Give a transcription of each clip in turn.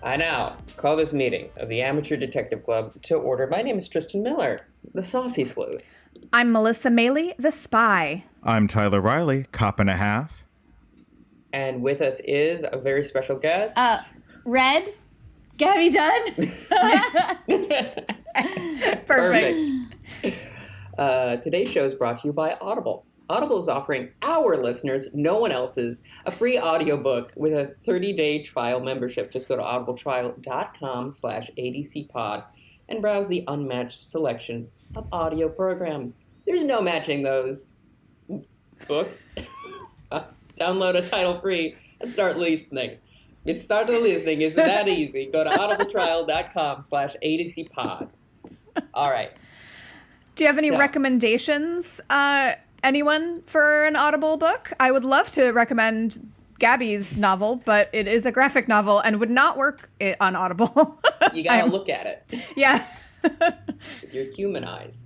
I now call this meeting of the Amateur Detective Club to order. My name is Tristan Miller, the saucy sleuth. I'm Melissa Meli, the spy. I'm Tyler Riley, cop and a half. And with us is a very special guest. Red, Gabe Dunn. Perfect. Today's show is brought to you by Audible. Audible is offering our listeners, no one else's, a free audiobook with a 30-day trial membership. Just go to audibletrial.com/adcpod and browse the unmatched selection of audio programs. There's no matching those books. Download a title free and start listening. Start listening isn't that easy. Go to audibletrial.com/adcpod. All right. Do you have any recommendations, anyone, for an Audible book? I would love to recommend Gabby's novel, but it is a graphic novel and would not work on Audible. You gotta look at it. Yeah. With your human eyes.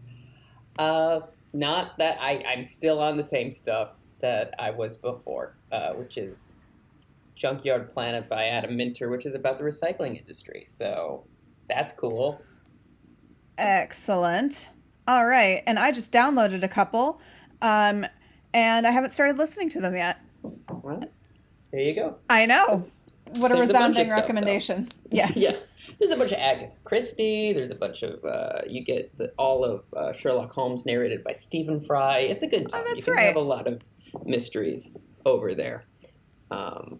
Not that I'm still on the same stuff that I was before, which is Junkyard Planet by Adam Minter, which is about the recycling industry. So that's cool. Excellent. All right. And I just downloaded a couple, and I haven't started listening to them yet. Well, there you go. I know. What a resounding recommendation. Yes. Yeah. There's a bunch of Agatha Christie. There's a bunch of, you get all of Sherlock Holmes narrated by Stephen Fry. It's a good time. Oh, that's you can right. have a lot of mysteries over there. Well,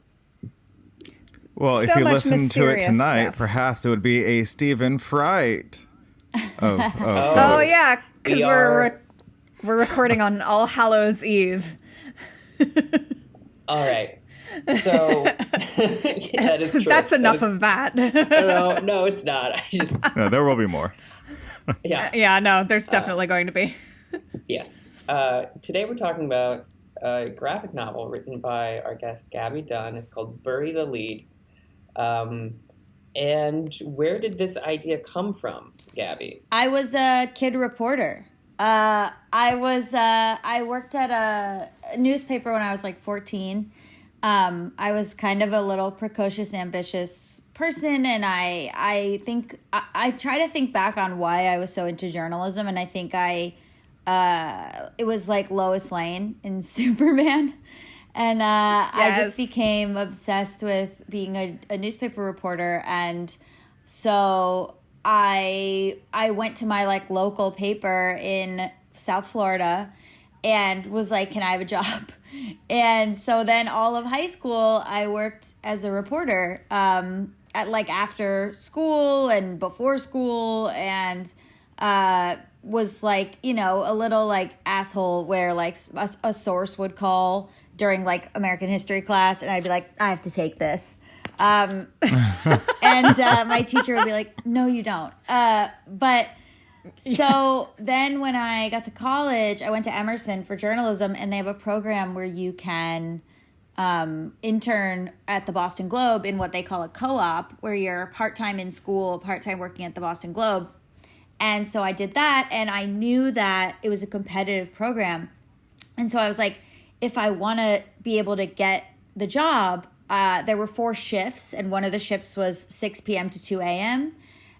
if So you much listen to it tonight, stuff. perhaps it would be a Stephen Fright. Oh yeah, because we're recording on All Hallows Eve. All right. So that is true. That's enough of that. No, it's not. No, there will be more. Yeah. Yeah, no, there's definitely going to be. Yes. Today we're talking about a graphic novel written by our guest Gabe Dunn. It's called Bury the Lede. And where did this idea come from, Gabby? I was a kid reporter. I worked at a newspaper when I was like 14. I was kind of a little precocious, ambitious person, and I think I try to think back on why I was so into journalism, and I think it was like Lois Lane in Superman. And Yes. I just became obsessed with being a newspaper reporter. And so I went to my like local paper in South Florida and was like, can I have a job? And so then all of high school, I worked as a reporter at like after school and before school, and was like, you know, a little like asshole where like a source would call during like American history class, and I'd be like, I have to take this. And my teacher would be like, no, you don't. So then when I got to college, I went to Emerson for journalism, and they have a program where you can intern at the Boston Globe in what they call a co-op, where you're part-time in school, part-time working at the Boston Globe. And so I did that, and I knew that it was a competitive program. And so I was like, if I want to be able to get the job, there were 4 shifts, and one of the shifts was 6 p.m. to 2 a.m.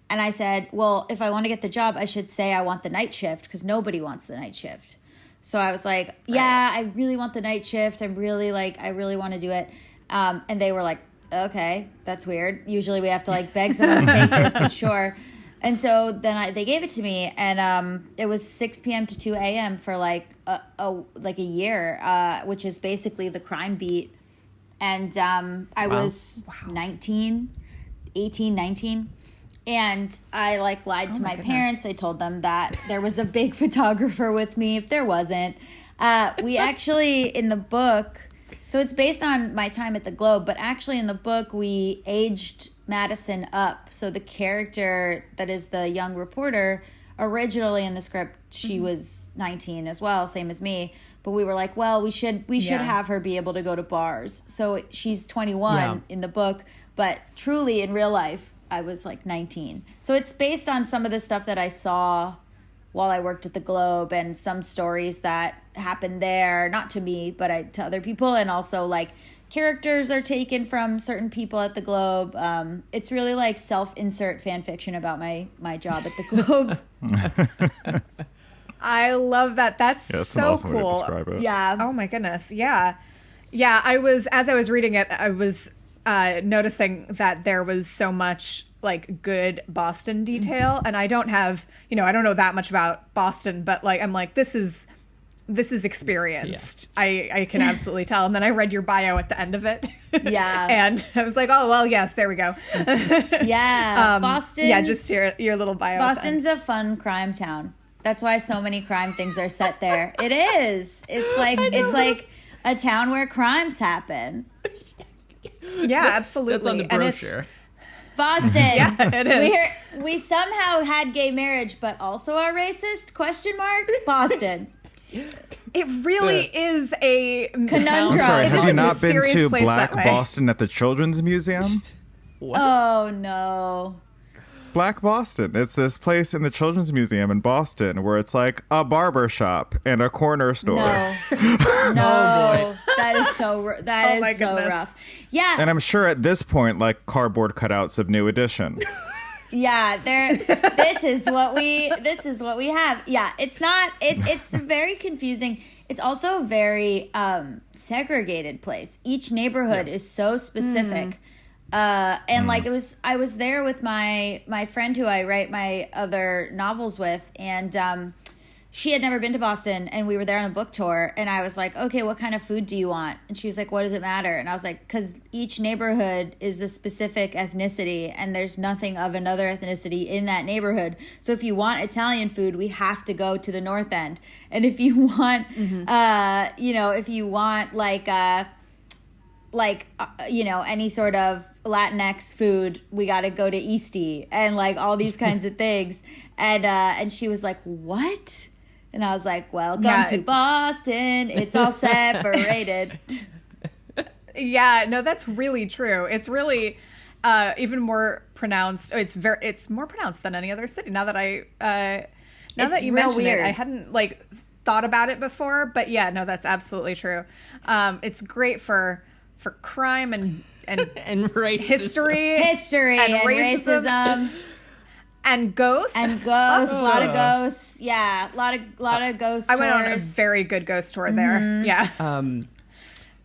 And I said, well, if I want to get the job, I should say I want the night shift, because nobody wants the night shift. So I was like, yeah, I really want the night shift. I really want to do it. And they were like, okay, that's weird. Usually we have to like beg someone to take this, but sure. And so then they gave it to me, and it was 6 p.m. to 2 a.m. for like a year, which is basically the crime beat. And I was 18, 19. And I like lied to my parents. I told them that there was a big photographer with me. There wasn't. We actually, in the book, so it's based on my time at the Globe, but actually in the book we aged Madison up. So the character that is the young reporter, originally in the script, she was 19 as well, same as me. But we were like, well, we should have her be able to go to bars. So she's 21 in the book, but truly in real life, I was like 19. So it's based on some of the stuff that I saw while I worked at the Globe, and some stories that happened there, not to me, but to other people, and also like characters are taken from certain people at the Globe. It's really like self-insert fan fiction about my job at the Globe. I love that. That's so awesome way to cool. describe it. Yeah. Oh my goodness. Yeah. As I was reading it, I was noticing that there was so much like good Boston detail, and I don't know that much about Boston, but like I'm like this is experienced. Yeah. I can absolutely tell. And then I read your bio at the end of it. Yeah. And I was like, oh well, yes, there we go. Yeah. Boston. Yeah, just your little bio. Boston's a fun crime town. That's why so many crime things are set there. It is. It's like a town where crimes happen. Yeah, absolutely. That's on the brochure. Boston. Yeah, it is. We somehow had gay marriage, but also are racist? ? Boston. It really is a conundrum. I'm sorry, have you not been to place Black that way. Boston at the Children's Museum? What? Oh no. Black Boston. It's this place in the Children's Museum in Boston where it's like a barber shop and a corner store. No. That is so rough. Yeah. And I'm sure at this point, like cardboard cutouts of New Edition. Yeah, this is what we have. Yeah, it's very confusing. It's also a very segregated place. Each neighborhood is so specific. And like I was there with my friend who I write my other novels with, and she had never been to Boston, and we were there on a book tour, and I was like, okay, what kind of food do you want? And she was like, what does it matter? And I was like, because each neighborhood is a specific ethnicity, and there's nothing of another ethnicity in that neighborhood. So if you want Italian food, we have to go to the North End. And if you want, if you want any sort of Latinx food, we got to go to Eastie, and like all these kinds of things. And she was like, what? And I was like, welcome to Boston. It's all separated. Yeah, no, that's really true. It's really even more pronounced. It's more pronounced than any other city. Now that you mention it, I hadn't like thought about it before, but yeah, no, that's absolutely true. It's great for crime and and racism. history and racism. And ghosts. A lot of ghosts. Yeah, a lot of ghost tours. I went on a very good ghost tour there. Yeah.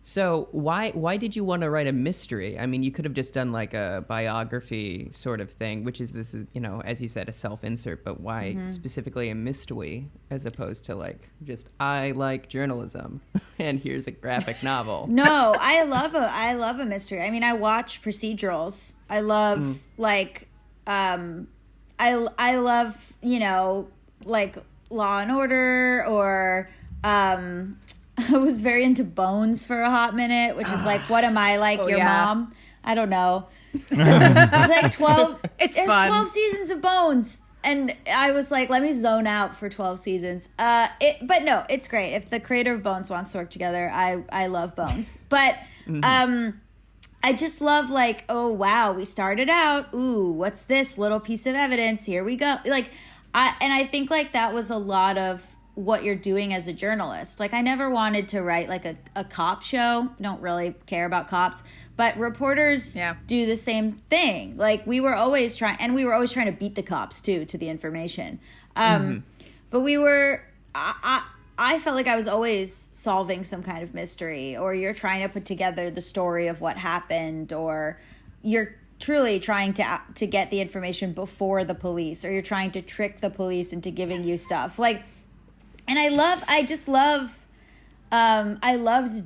So why did you want to write a mystery? I mean, you could have just done like a biography sort of thing, which is as you said, a self-insert. But why specifically a mystery as opposed to like just I like journalism and here's a graphic novel? No, I love a mystery. I mean, I watch procedurals. I love I love, like Law and Order, or I was very into Bones for a hot minute, which is like, what am I, like your mom? I don't know. There's like 12. There's fun. 12 seasons of Bones. And I was like, let me zone out for 12 seasons. But no, it's great. If the creator of Bones wants to work together, I love Bones. But I just love like, oh, wow, we started out. Ooh, what's this little piece of evidence? Here we go. Like, I think like that was a lot of what you're doing as a journalist. Like, I never wanted to write like a cop show. Don't really care about cops. But reporters do the same thing. Like, we were always trying to beat the cops too, to the information. But we were, I felt like I was always solving some kind of mystery, or you're trying to put together the story of what happened, or you're truly trying to get the information before the police, or you're trying to trick the police into giving you stuff. Like, and I loved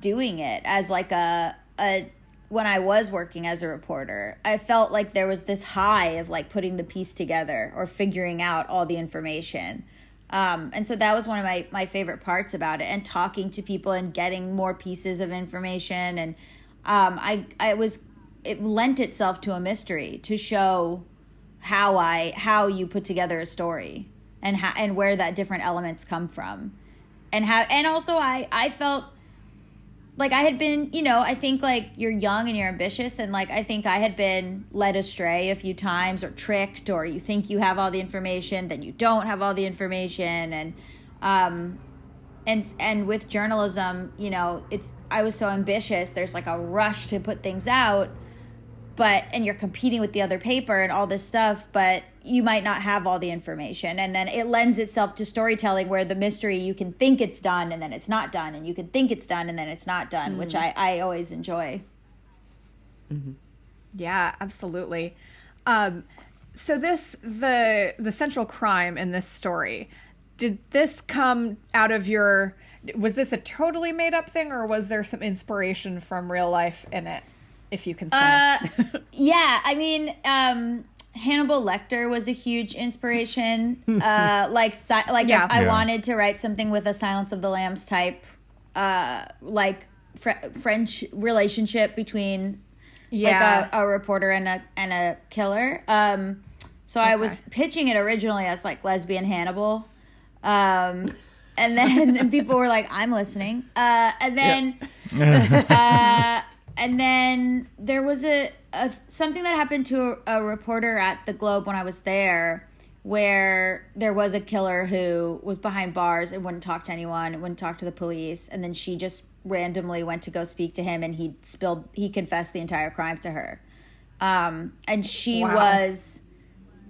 doing it as like when I was working as a reporter. I felt like there was this high of like putting the piece together or figuring out all the information. And so that was one of my favorite parts about it, and talking to people and getting more pieces of information. And it lent itself to a mystery to show how you put together a story, and where that different elements come from, and also I felt like I had been, I think like you're young and you're ambitious, and like I think I had been led astray a few times, or tricked, or you think you have all the information, then you don't have all the information, and and with journalism, you know, I was so ambitious. There's like a rush to put things out, and you're competing with the other paper and all this stuff, but you might not have all the information. And then it lends itself to storytelling where the mystery, you can think it's done and then it's not done, and you can think it's done and then it's not done, which I always enjoy. Mm-hmm. Yeah, absolutely. So the central crime in this story, did this come out of was this a totally made up thing, or was there some inspiration from real life in it, if you can say? Yeah, I mean, Hannibal Lecter was a huge inspiration. I wanted to write something with a Silence of the Lambs type, French relationship between like a reporter and a killer. So I was pitching it originally as like lesbian Hannibal. And then people were like, I'm listening. And then there was something that happened to a reporter at the Globe when I was there, where there was a killer who was behind bars and wouldn't talk to anyone, wouldn't talk to the police. And then she just randomly went to go speak to him, and he confessed the entire crime to her. And she was,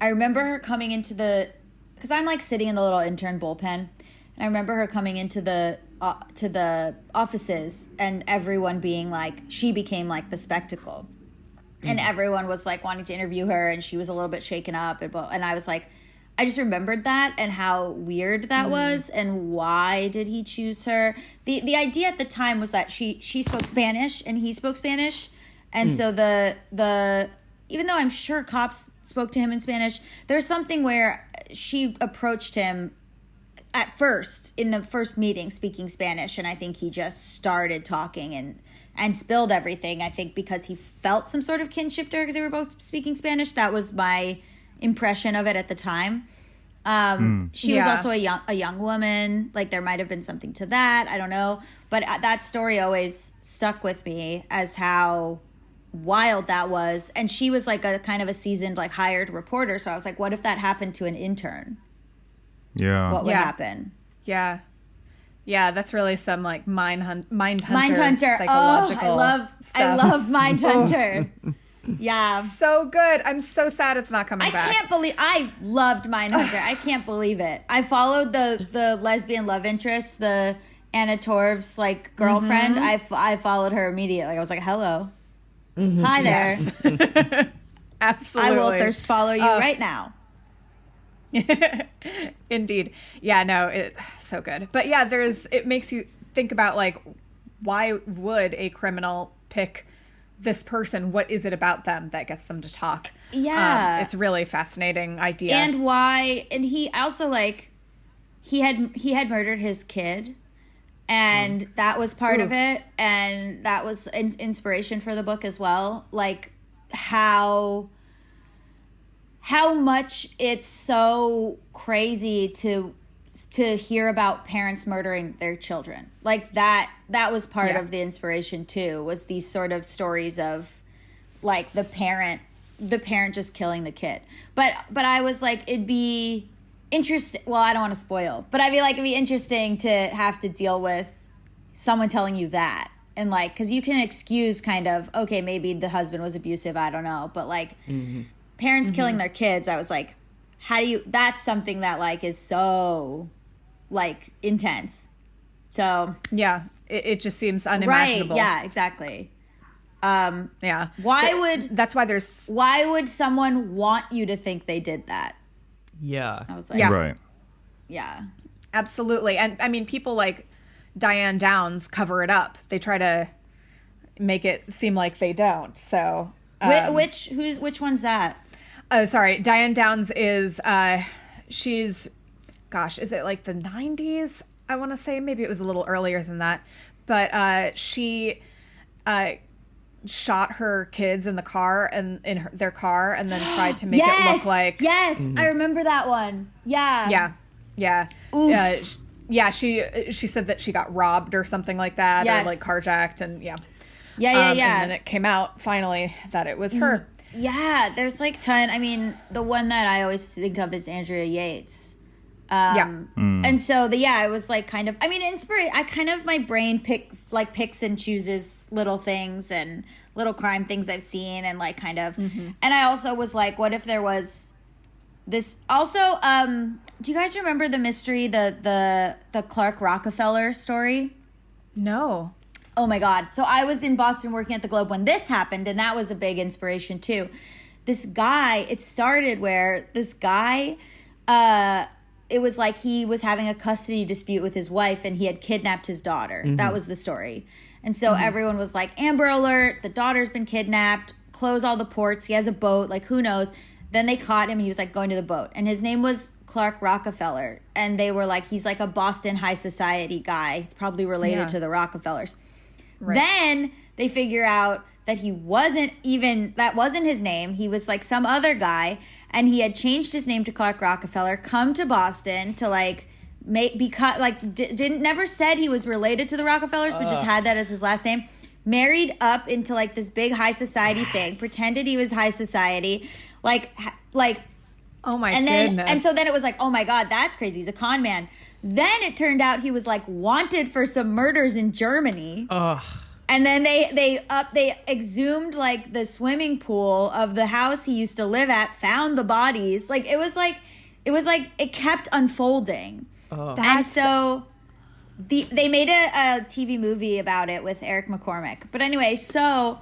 I remember her coming into because I'm like sitting in the little intern bullpen, and I remember her coming into to the offices, and everyone being like, she became like the spectacle, and everyone was like wanting to interview her, and she was a little bit shaken up, and I was like, I just remembered that and how weird that was, and why did he choose her? The idea at the time was that she spoke Spanish and he spoke Spanish, and so the even though I'm sure cops spoke to him in Spanish, there's something where she approached him at first, in the first meeting, speaking Spanish, and I think he just started talking and spilled everything, I think because he felt some sort of kinship to her because they were both speaking Spanish. That was my impression of it at the time. She was also a young woman. Like, there might have been something to that. I don't know. But that story always stuck with me as how wild that was. And she was like a kind of a seasoned, like, hired reporter. So I was like, what if that happened to an intern? Yeah. What would happen? Yeah. Yeah, that's really some like Mindhunter I psychological love Mindhunter. Yeah. So good. I'm so sad it's not coming back. I loved Mindhunter. I can't believe it. I followed the lesbian love interest, the Anna Torv's like girlfriend. I followed her immediately. I was like, hello. Hi there. Yes. Absolutely. I will thirst follow you right now. Indeed. Yeah, no, it's so good. But yeah, it makes you think about like, why would a criminal pick this person? What is it about them that gets them to talk? Yeah. It's a really fascinating idea. And why, and he also like, he had murdered his kid, and that was part of it. And that was inspiration for the book as well. Like how much it's so crazy to hear about parents murdering their children. Like that was part of the inspiration too, was these sort of stories of like the parent just killing the kid. But I was like, it'd be interesting. Well, I don't want to spoil, but I'd be like, it'd be interesting to have to deal with someone telling you that. And like, cause you can excuse kind of, okay, maybe the husband was abusive. I don't know. But like, parents killing their kids, I was like, that's something that like is so like intense. So yeah, it just seems unimaginable. Right, yeah, exactly. Yeah. Why would someone want you to think they did that? Yeah. I was like, yeah. Right. Yeah. Absolutely. And I mean, people like Diane Downs cover it up. They try to make it seem like they don't. So which one's that? Oh, sorry. Diane Downs is, is it like the 90s? I want to say maybe it was a little earlier than that. But she shot her kids in the car and in their car, and then tried to make it look like. Yes, I remember that one. Yeah. Yeah. Oof. She said that she got robbed or something like that, or like carjacked, and Yeah. And then it came out finally that it was her. Yeah, there's like I mean, the one that I always think of is Andrea Yates. And so it was like kind of, I mean, my brain picks and chooses little things and little crime things I've seen and like kind of, and I also was like, what if there was this also, do you guys remember the mystery, the Clark Rockefeller story? No. Oh my God. So I was in Boston working at the Globe when this happened, and that was a big inspiration too. This guy, it started where this guy, it was like he was having a custody dispute with his wife and he had kidnapped his daughter. That was the story. And so everyone was like, Amber Alert, the daughter's been kidnapped, close all the ports, he has a boat, like who knows. Then they caught him and he was like going to the boat. And his name was Clark Rockefeller. And they were like, he's like a Boston high society guy. He's probably related to the Rockefellers. Right. Then they figure out that that wasn't his name. He was like some other guy. And he had changed his name to Clark Rockefeller, come to Boston to like never said he was related to the Rockefellers, but just had that as his last name. Married up into like this big high society thing, pretended he was high society, like oh my goodness. And so then it was like, oh my God, that's crazy. He's a con man. Then it turned out he was like wanted for some murders in Germany. Ugh. And then they exhumed like the swimming pool of the house he used to live at, found the bodies. Like it was like it kept unfolding. Oh. And so they made a TV movie about it with Eric McCormick. But anyway, so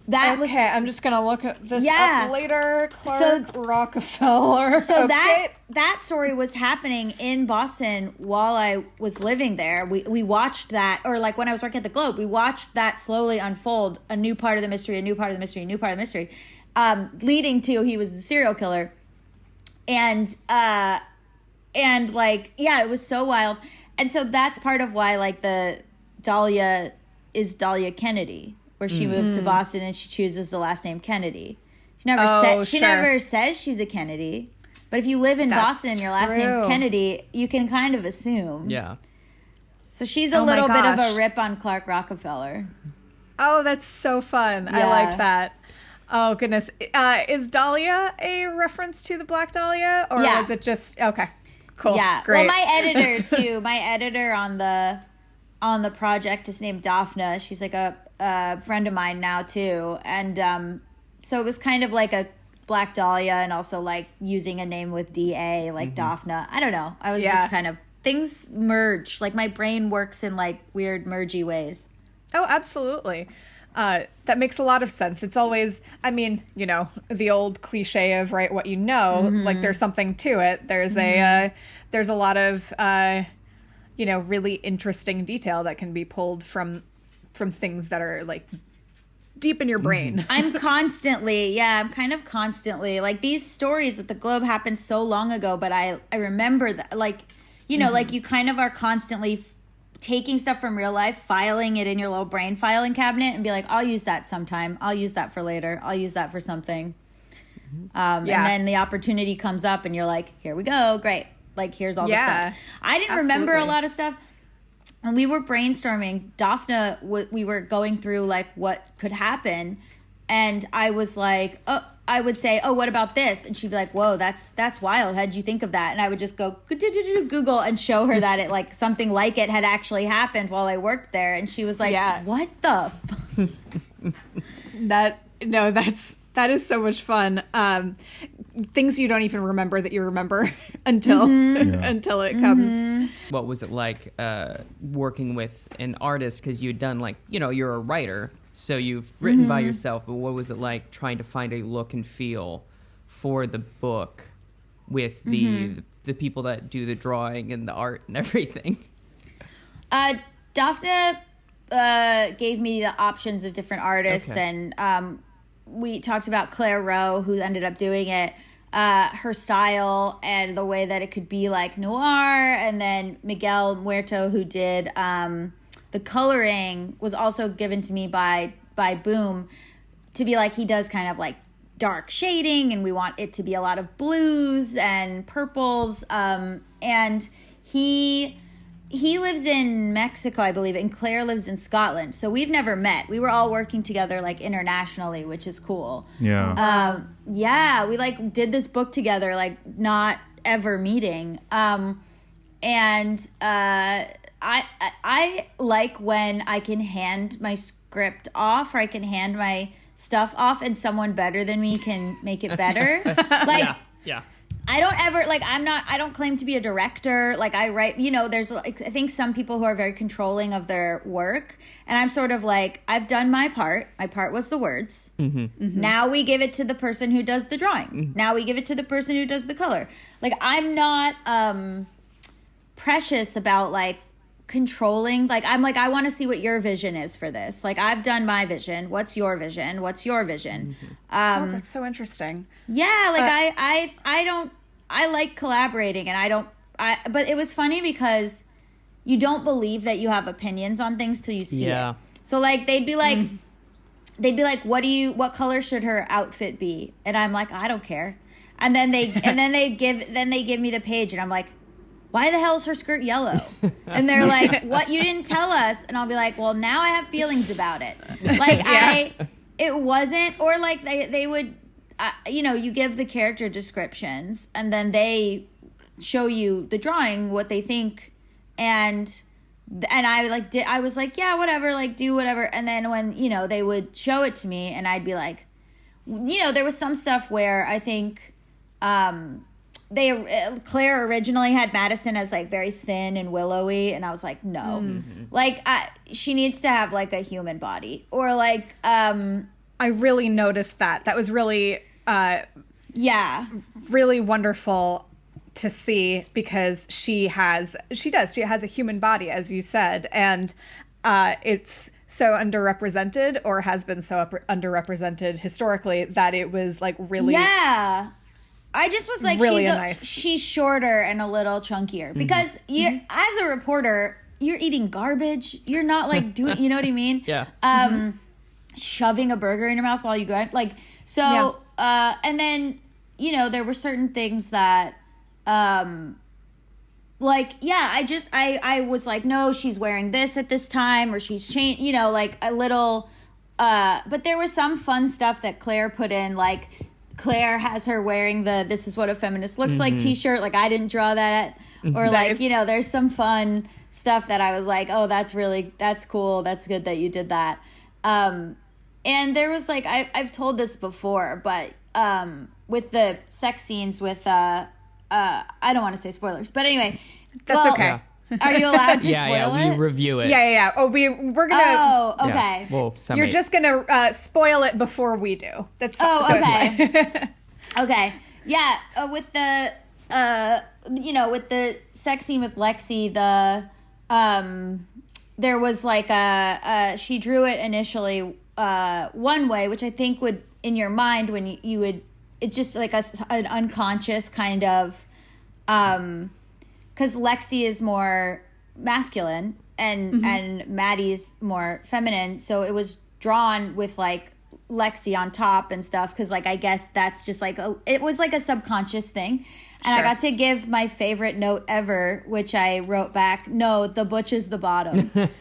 that was okay. I'm just gonna look at this up later. Clark Rockefeller. So that story was happening in Boston while I was living there. We watched that, or like when I was working at the Globe, we watched that slowly unfold. A new part of the mystery, a new part of the mystery, a new part of the mystery, leading to he was the serial killer, and like it was so wild. And so that's part of why like the Dahlia is Dahlia Kennedy, where she moves to Boston and she chooses the last name Kennedy. She never says she's a Kennedy, but if you live in Boston and your last name's Kennedy, you can kind of assume. Yeah. So she's a little bit of a rip on Clark Rockefeller. Oh, that's so fun. Yeah. I like that. Oh, goodness. Is Dahlia a reference to the Black Dahlia? Or is it just... Okay, cool. Yeah. Great. Well, my editor, too. My editor on the project is named Daphna. She's like a friend of mine now, too. And so it was kind of like a Black Dahlia and also like using a name with D-A, like Daphna. I don't know. I was just kind of... Things merge. Like my brain works in like weird mergy ways. Oh, absolutely. That makes a lot of sense. It's always, I mean, you know, the old cliche of write what you know, like there's something to it. There's there's a lot of, you know, really interesting detail that can be pulled from things that are like deep in your brain. I'm kind of constantly like these stories at the Globe happened so long ago, but I remember that, like, you know, like you kind of are constantly taking stuff from real life, filing it in your little brain filing cabinet and be like, I'll use that sometime. I'll use that for later. I'll use that for something. And then the opportunity comes up and you're like, here we go. Great. Like, here's all the stuff. I didn't remember a lot of stuff. When we were brainstorming, Daphna, we were going through like what could happen. And I was like, I would say, oh, what about this? And she'd be like, whoa, that's wild. How'd you think of that? And I would just go Google and show her that it like something like it had actually happened while I worked there. And she was like, what the? That is so much fun. Things you don't even remember that you remember until it comes. What was it like working with an artist? Because you'd done like, you know, you're a writer. So you've written by yourself, but what was it like trying to find a look and feel for the book with the people that do the drawing and the art and everything? Daphna gave me the options of different artists, and we talked about Claire Rowe, who ended up doing it, her style and the way that it could be like noir, and then Miguel Muerto, who did... the coloring was also given to me by Boom to be like, he does kind of like dark shading and we want it to be a lot of blues and purples. And he lives in Mexico, I believe, and Claire lives in Scotland. So we've never met. We were all working together like internationally, which is cool. Yeah. We like did this book together, like not ever meeting. and I like when I can hand my script off, or I can hand my stuff off and someone better than me can make it better. Like, Yeah. I don't ever, like, I don't claim to be a director. Like, I write, there's, like, I think some people who are very controlling of their work. And I'm sort of like, I've done my part. My part was the words. Now we give it to the person who does the drawing. Now we give it to the person who does the color. Like, I'm not precious about, like, controlling. Like, I'm like, I want to see what your vision is for this. Like, I've done my vision. What's your vision? What's your vision? Oh, that's so interesting. Yeah, like I like collaborating, and but it was funny because you don't believe that you have opinions on things till you see it. So like they'd be like what color should her outfit be? And I'm like, I don't care. And then they give me the page, and I'm like, why the hell is her skirt yellow? And they're like, what, you didn't tell us? And I'll be like, well, now I have feelings about it. Like it wasn't, or like they would, you give the character descriptions, and then they show you the drawing, what they think. And I was like, yeah, whatever, like do whatever. And then when, they would show it to me, and I'd be like, there was some stuff where I think, Claire originally had Madison as like very thin and willowy, and I was like, no, like she needs to have like a human body, or like I really noticed that. That was really really wonderful to see, because she has a human body, as you said, and it's so underrepresented, or has been so underrepresented historically, that it was like really I just was like, really she's shorter and a little chunkier, because as a reporter, you're eating garbage. You're not like doing, you know what I mean? Yeah. Shoving a burger in your mouth while you grind, like, so. And then, there were certain things that, like, I was like, no, she's wearing this at this time, or she's changed, like a little, but there was some fun stuff that Claire put in, like, Claire has her wearing the "This is what a feminist looks like" t-shirt. Like, I didn't draw that. Or nice. Like, there's some fun stuff that I was like, oh, that's cool. That's good that you did that. And there was like, I've told this before, but with the sex scenes with, I don't want to say spoilers, but anyway. That's okay. Are you allowed to spoil it? We review it. Yeah. Oh, we're gonna. Oh, okay. Yeah. Well, you're just gonna spoil it before we do. That's okay. Okay. Yeah. With the with the sex scene with Lexi, there was like she drew it initially one way, which I think would, in your mind, when you would, it's just like an unconscious kind of. Because Lexi is more masculine and Maddie's more feminine, so it was drawn with like Lexi on top and stuff, because like I guess that's just like it was like a subconscious thing. And I got to give my favorite note ever, which I wrote back, no, the butch is the bottom. and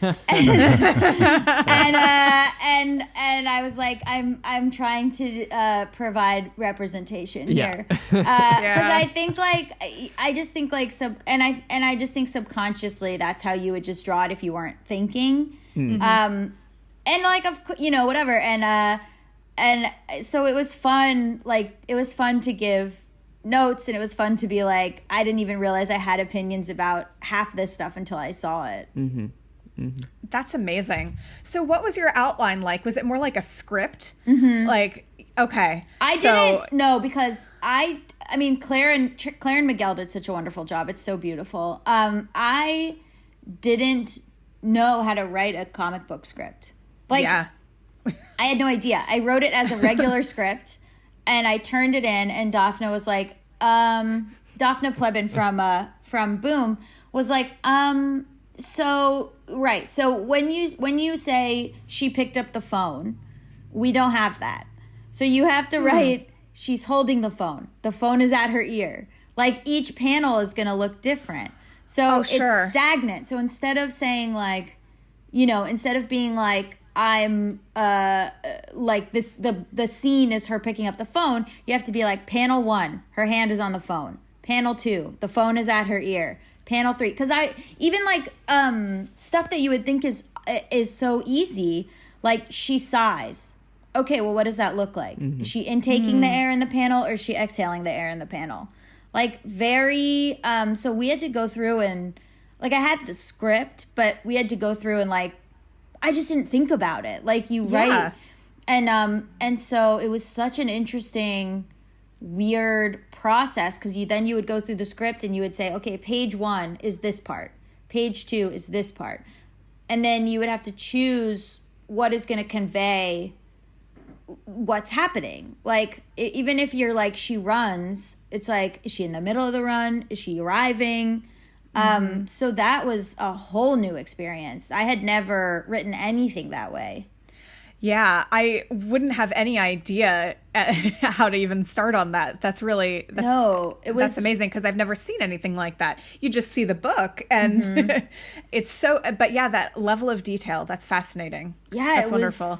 I was like, I'm trying to provide representation here. Because I think like, I just think like, I just think subconsciously that's how you would just draw it if you weren't thinking. And like, whatever. And so it was fun, like, it was fun to give notes, and it was fun to be like, I didn't even realize I had opinions about half this stuff until I saw it. That's amazing. So what was your outline like? Was it more like a script? Like, okay. I didn't know, because I mean, Claire and Miguel did such a wonderful job. It's so beautiful. I didn't know how to write a comic book script. Like, I had no idea. I wrote it as a regular script, and I turned it in, and Daphne was like, Daphne Plebin from Boom was like, so when you say she picked up the phone, we don't have that. So you have to write, she's holding the phone is at her ear. Like, each panel is going to look different. So it's stagnant. So instead of saying like, instead of being like, I'm like this, the scene is her picking up the phone, you have to be like, panel 1, her hand is on the phone. Panel 2, the phone is at her ear. panel 3. Because I even like stuff that you would think is so easy, like she sighs. Okay, well, what does that look like? Is she intaking the air in the panel, or is she exhaling the air in the panel? Like very, so we had to go through and, like, I had the script, but we had to go through and, like, I just didn't think about it. Like, you write, and so it was such an interesting, weird process, because you would go through the script and you would say, okay, page 1 is this part, page 2 is this part, and then you would have to choose what is going to convey what's happening. Like, even if you're like, she runs, it's like, is she in the middle of the run? Is she arriving? So that was a whole new experience. I had never written anything that way. Yeah, I wouldn't have any idea how to even start on that. That's amazing, because I've never seen anything like that. You just see the book and it's so, but yeah, that level of detail, that's fascinating. Yeah, that's wonderful.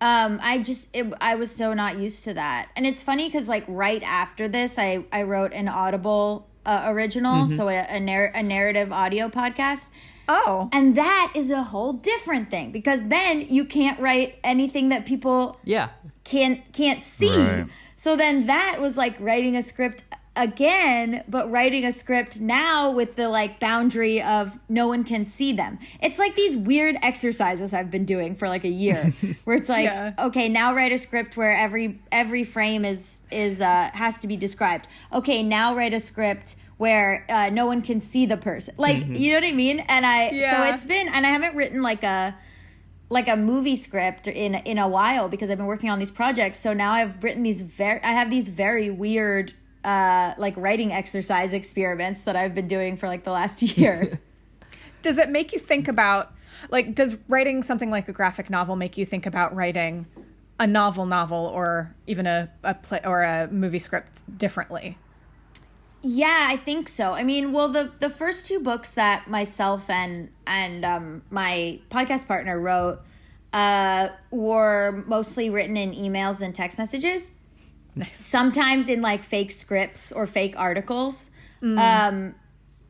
I was so not used to that. And it's funny because, like, right after this, I wrote an Audible original, so a narrative audio podcast. Oh. And that is a whole different thing, because then you can't write anything that people can't see. Right. So then that was like writing a script again, but writing a script now with the, like, boundary of no one can see them. It's like these weird exercises I've been doing for like a year, where it's like, okay, now write a script where every frame is has to be described. Okay, now write a script where no one can see the person. Like, you know what I mean? And so it's been, and I haven't written like a movie script in a while, because I've been working on these projects. So now I've written I have these very weird like writing exercise experiments that I've been doing for like the last year. Does it make you think about, like, does writing something like a graphic novel make you think about writing a novel, or even a play or a movie script differently? Yeah, I think so. I mean, well, the first 2 books that myself and my podcast partner wrote were mostly written in emails and text messages. Nice. Sometimes in, like, fake scripts or fake articles.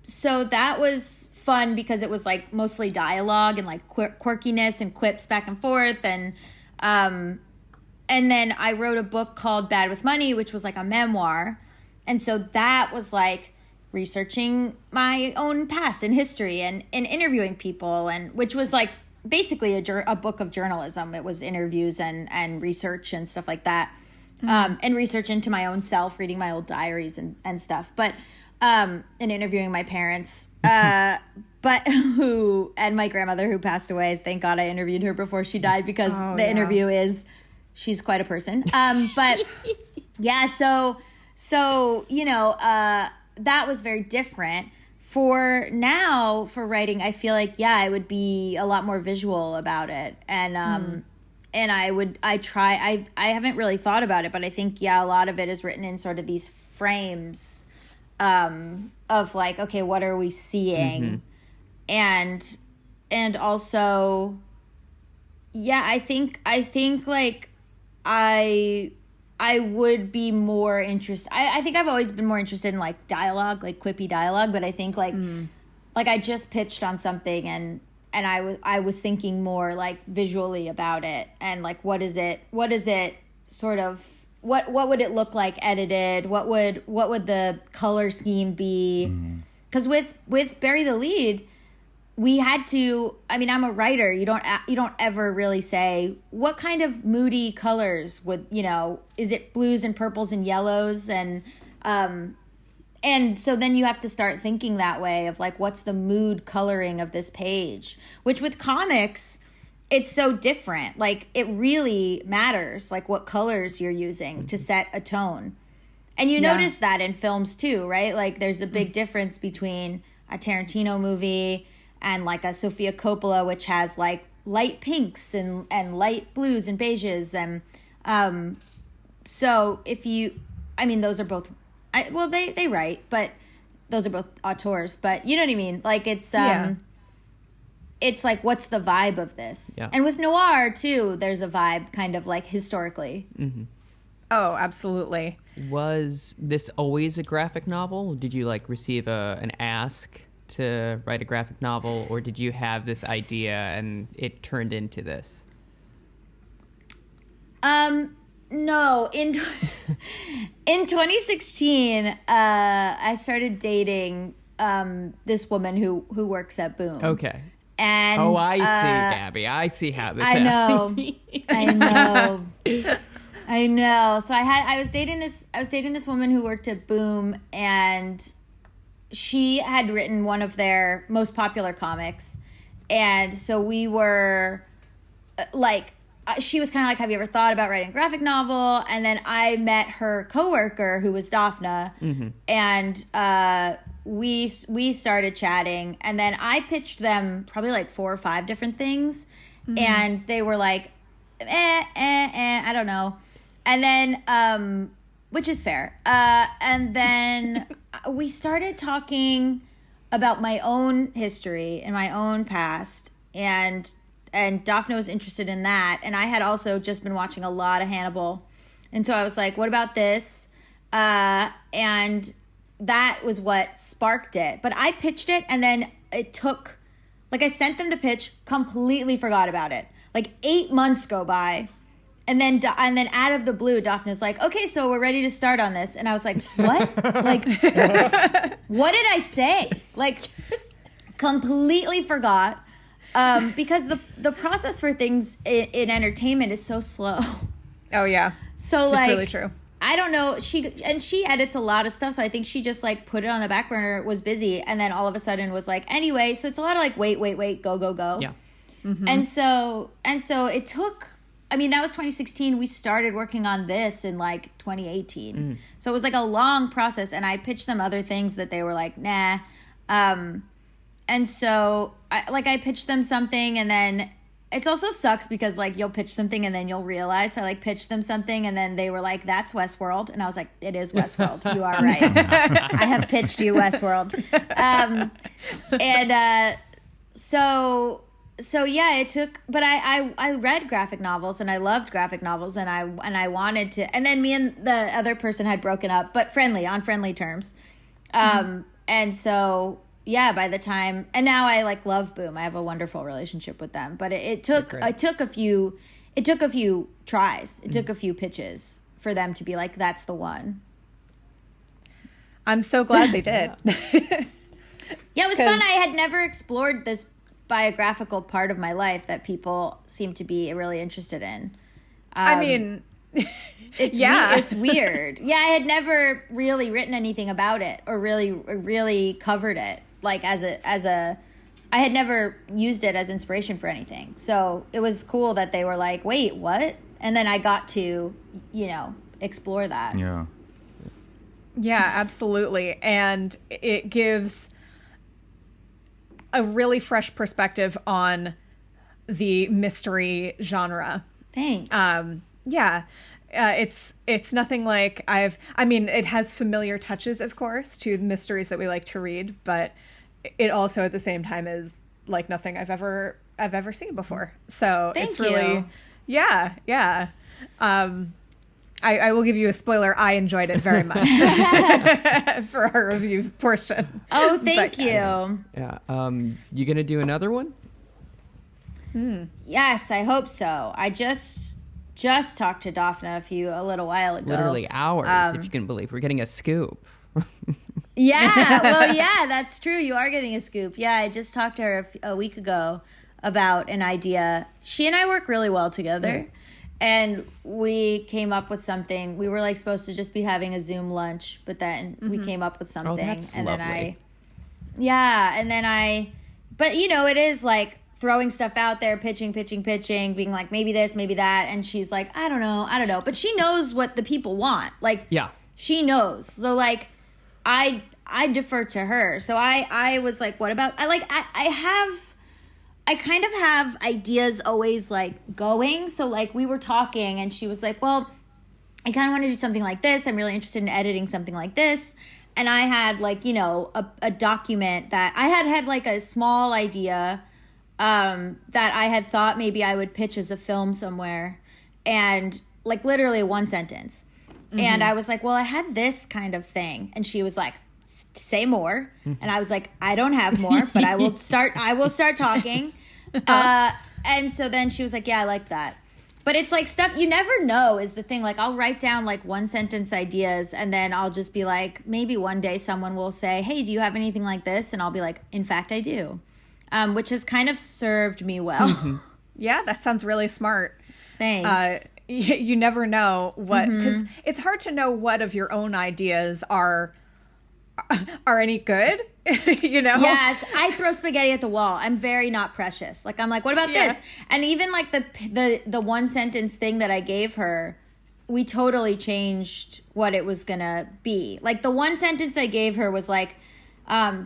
So that was fun, because it was, like, mostly dialogue and, like, quirkiness and quips back and forth. And then I wrote a book called Bad with Money, which was like a memoir. And so that was like researching my own past and history and interviewing people, and which was like basically a book of journalism. It was interviews and research and stuff like that. And research into my own self, reading my old diaries and stuff. But and interviewing my parents, and my grandmother, who passed away. Thank God I interviewed her before she died, because interview is, she's quite a person. But yeah, so, you know, that was very different. For writing, I feel like, I would be a lot more visual about it. And I haven't really thought about it, but I think, a lot of it is written in sort of these frames of like, okay, what are we seeing? And also, I think like I would be more interested. I think I've always been more interested in like dialogue, like quippy dialogue. But I think like I just pitched on something and I was thinking more like visually about it, and like what is it sort of, what would it look like edited? What would the color scheme be? Because with Bury the Lede, we had to, I mean, I'm a writer. You don't ever really say what kind of moody colors would, is it blues and purples and yellows? And so then you have to start thinking that way of like, what's the mood coloring of this page? Which with comics, it's so different. Like it really matters, like what colors you're using to set a tone. And you notice that in films too, right? Like there's a big difference between a Tarantino movie and like a Sofia Coppola, which has like light pinks and light blues and beiges. And so if you, I mean, those are both, they write, but those are both auteurs. But you know what I mean? Like it's like, what's the vibe of this? Yeah. And with noir too, there's a vibe kind of like historically. Mm-hmm. Oh, absolutely. Was this always a graphic novel? Did you like receive an ask to write a graphic novel, or did you have this idea and it turned into this? No, in 2016, I started dating this woman who works at Boom. Okay. And I see, Gabby. I see how this I know. happened. I know. So I was dating this woman who worked at Boom, and she had written one of their most popular comics. And so we were like, she was kind of like, have you ever thought about writing a graphic novel? And then I met her coworker who was Daphna, and we started chatting. And then I pitched them probably like 4 or 5 different things, and they were like, I don't know. And then, which is fair. And then we started talking about my own history and my own past, and Daphne was interested in that. And I had also just been watching a lot of Hannibal. And so I was like, what about this? And that was what sparked it. But I pitched it, and then it took, like, I sent them the pitch, completely forgot about it. Like 8 months go by. And then out of the blue, Daphne's like, okay, so we're ready to start on this. And I was like, what? Like, what did I say? Like, completely forgot. Because the process for things in entertainment is so slow. Oh, yeah. So, like, it's really true. I don't know. She edits a lot of stuff. So I think she just, like, put it on the back burner, was busy. And then all of a sudden was like, anyway. So it's a lot of like, wait, go. Yeah. And so it took, I mean, that was 2016. We started working on this in like 2018. So it was like a long process, and I pitched them other things that they were like, nah. And so I pitched them something, and then it also sucks because like you'll pitch something and then you'll realize. So I like pitched them something, and then they were like, that's Westworld. And I was like, it is Westworld. You are right. I have pitched you Westworld. So yeah, it took, but I read graphic novels, and I loved graphic novels, and I wanted to, and then me and the other person had broken up, but on friendly terms. And so, yeah, by the time, and now I like love Boom. I have a wonderful relationship with them, but it took a few tries. It took a few pitches for them to be like, that's the one. I'm so glad they did. Yeah, it was fun. I had never explored this biographical part of my life that people seem to be really interested in. I mean, it's weird. Yeah, I had never really written anything about it or really covered it like as a I had never used it as inspiration for anything. So it was cool that they were like, wait, what? And then I got to, explore that. Yeah. Yeah, absolutely. And it gives a really fresh perspective on the mystery genre. Thanks. Yeah. It's nothing like it has familiar touches, of course, to the mysteries that we like to read, but it also at the same time is like nothing I've ever seen before. So Thank it's really, you. yeah. I will give you a spoiler. I enjoyed it very much for our review portion. Oh, thank you. Yeah. You gonna do another one? Yes, I hope so. I just talked to Daphna a little while ago. Literally hours, if you can believe. We're getting a scoop. Yeah, well, yeah, that's true. You are getting a scoop. Yeah, I just talked to her a week ago about an idea. She and I work really well together. And we came up with something. We were like supposed to just be having a Zoom lunch, but then we came up with something. That's and lovely. But it is like throwing stuff out there, pitching, being like, maybe this, maybe that. And she's like, I don't know. But she knows what the people want. Like, Yeah. she knows. So like, I defer to her. So I was like, what about, I kind of have ideas always like going. So like we were talking and she was like, well, I kind of want to do something like this. I'm really interested in editing something like this. And I had like, a document that I had like a small idea that I had thought maybe I would pitch as a film somewhere, and like literally one sentence. And I was like, well, I had this kind of thing. And she was like, say more. And I was like, I don't have more, but I will start talking. And so then she was like, yeah, I like that. But it's like stuff you never know is the thing. Like I'll write down like one sentence ideas and then I'll just be like, maybe one day someone will say, hey, do you have anything like this? And I'll be like, in fact, I do. Which has kind of served me well. Yeah, that sounds really smart. Thanks. You never know what, because it's hard to know what of your own ideas are any good, you know? Yes, I throw spaghetti at the wall. I'm very not precious. Like I'm like, what about this? And even like the one sentence thing that I gave her, we totally changed what it was gonna be. Like the one sentence I gave her was like,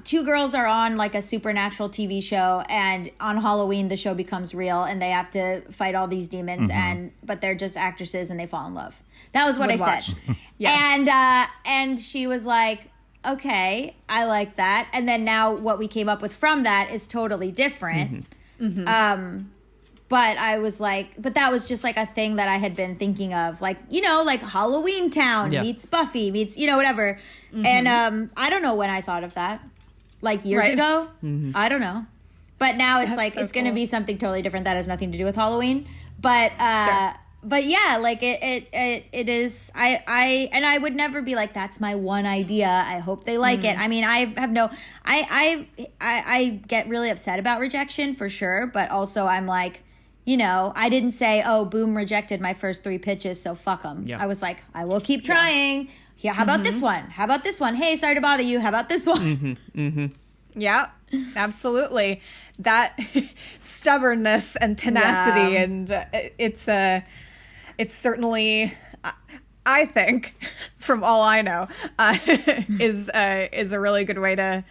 two girls are on like a supernatural TV show, and on Halloween the show becomes real and they have to fight all these demons, but they're just actresses and they fall in love. That was what I said. And she was like, okay, I like that. And then now what we came up with from that is totally different. But I was like, but that was just like a thing that I had been thinking of, like, you know, like Halloween Town meets Buffy meets, you know, whatever. And I don't know when I thought of that, like years ago. I don't know. But now it's like, it's going to be something totally different that has nothing to do with Halloween. But but yeah, like it is. I would never be like, that's my one idea, I hope they like it. I mean, I have no, I get really upset about rejection for sure, but also I'm like, you know, I didn't say, oh, Boom rejected my first 3 pitches, so fuck them. I was like, I will keep trying. Yeah, how about this one? How about this one? Hey, sorry to bother you. How about this one? Yeah, absolutely. That stubbornness and tenacity, and it's certainly, I think, from all I know, is a really good way to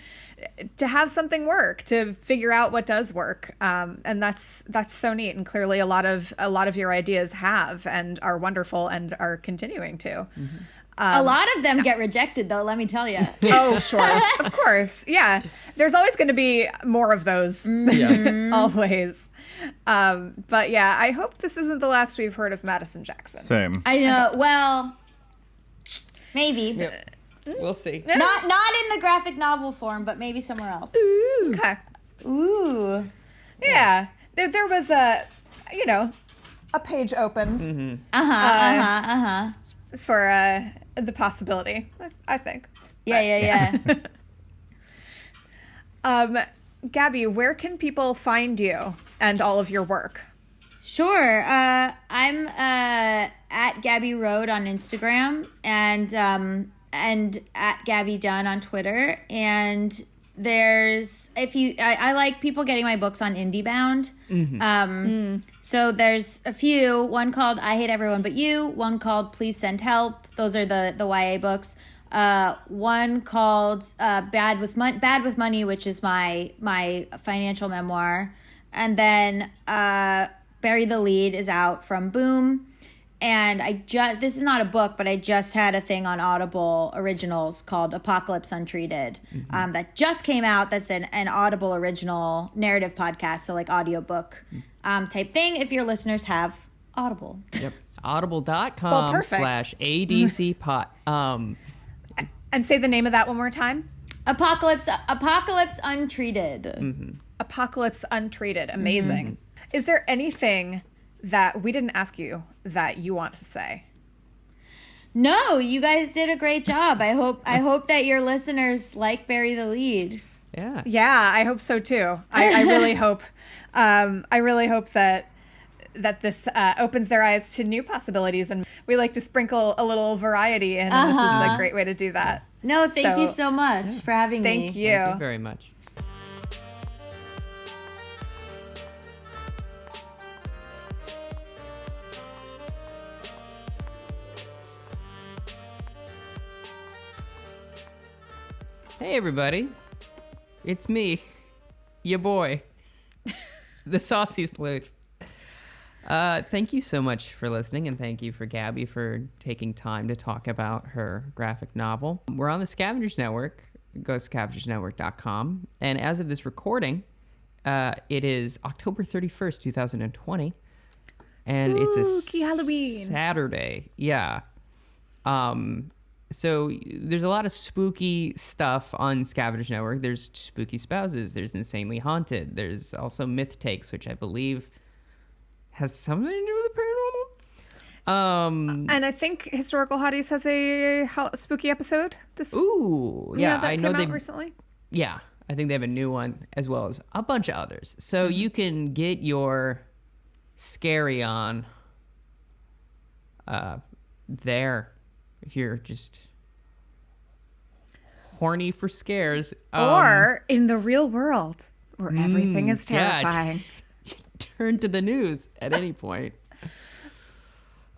have something work, to figure out what does work, and that's so neat. And clearly, a lot of your ideas have and are wonderful and are continuing to. A lot of them get rejected, though. Let me tell you. Oh, sure, of course, yeah. There's always going to be more of those, always. But yeah, I hope this isn't the last we've heard of Madison Jackson. Same. I know. Well, maybe. Yep. We'll see. Not in the graphic novel form, but maybe somewhere else. Ooh. Okay. Ooh. Yeah. There was a page opened. For the possibility, I think. Yeah. Gabby, where can people find you and all of your work? Sure. I'm at Gabby Road on Instagram and at Gabby Dunn on Twitter. And there's I like people getting my books on IndieBound. So there's a few. One called I Hate Everyone But You. One called Please Send Help. Those are the YA books. One called Bad with Money, which is my financial memoir. And then Bury the Lede is out from Boom. And this is not a book, but I just had a thing on Audible Originals called Apocalypse Untreated that just came out. That's an Audible original narrative podcast, so like audiobook type thing if your listeners have Audible. Yep. Audible.com/ADCpot. And say the name of that one more time. Apocalypse Untreated. Apocalypse Untreated. Amazing. Is there anything that we didn't ask you that you want to say? No, you guys did a great job. I hope that your listeners like Bury the Lede. Yeah, I hope so too. I really hope. I really hope that this opens their eyes to new possibilities, and we like to sprinkle a little variety in. And this is a great way to do that. No, thank you so much for having me. Thank you. Thank you very much. Hey everybody, it's me, your boy, the Saucy Sleuth. Thank you so much for listening, and thank you for Gabby for taking time to talk about her graphic novel. We're on the Scavengers Network, go to scavengersnetwork.com, and as of this recording, it is October 31st, 2020, and it's a Spooky Halloween Saturday. Yeah. So there's a lot of spooky stuff on Scavengers Network. There's Spooky Spouses. There's Insanely Haunted. There's also Myth Takes, which I believe has something to do with the paranormal. And I think Historical Hotties has a spooky episode. Yeah, that I know came they out recently. Yeah, I think they have a new one as well as a bunch of others. So you can get your scary on there if you're just horny for scares. Or in the real world where everything is terrifying. Turn to the news at any point.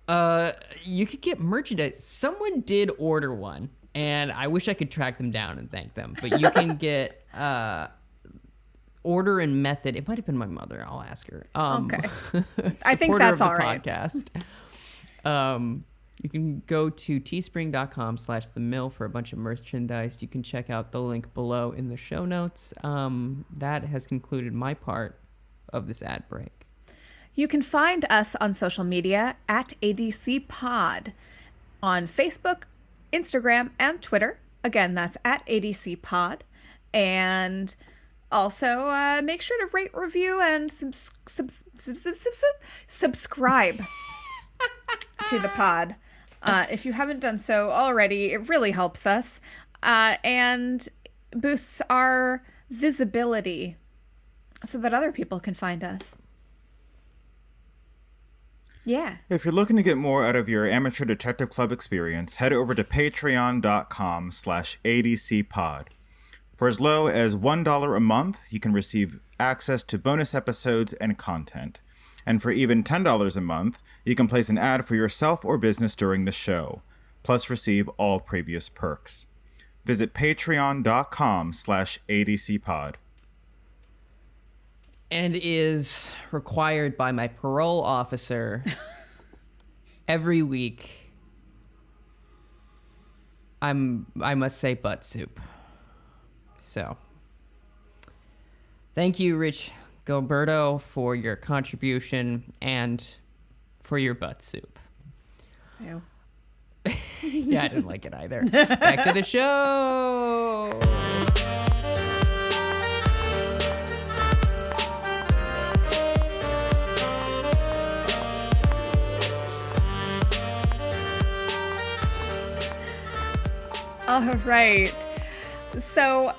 You could get merchandise. Someone did order one, and I wish I could track them down and thank them. But you can get order and method. It might have been my mother. I'll ask her. Okay. I think that's all right. Podcast. You can go to teespring.com/themill for a bunch of merchandise. You can check out the link below in the show notes. That has concluded my part of this ad break. You can find us on social media at ADC Pod on Facebook, Instagram, and Twitter. Again, that's at ADC Pod. And also make sure to rate, review, and subscribe to the pod. If you haven't done so already, it really helps us and boosts our visibility so that other people can find us. Yeah. If you're looking to get more out of your amateur detective club experience, head over to patreon.com/adcpod. For as low as $1 a month, you can receive access to bonus episodes and content. And for even $10 a month, you can place an ad for yourself or business during the show, plus receive all previous perks. Visit patreon.com/adcpod. And is required by my parole officer every week. I must say butt soup. So, thank you, Rich Gilberto, for your contribution and for your butt soup. Ew. Yeah, I didn't like it either. Back to the show. All right. So,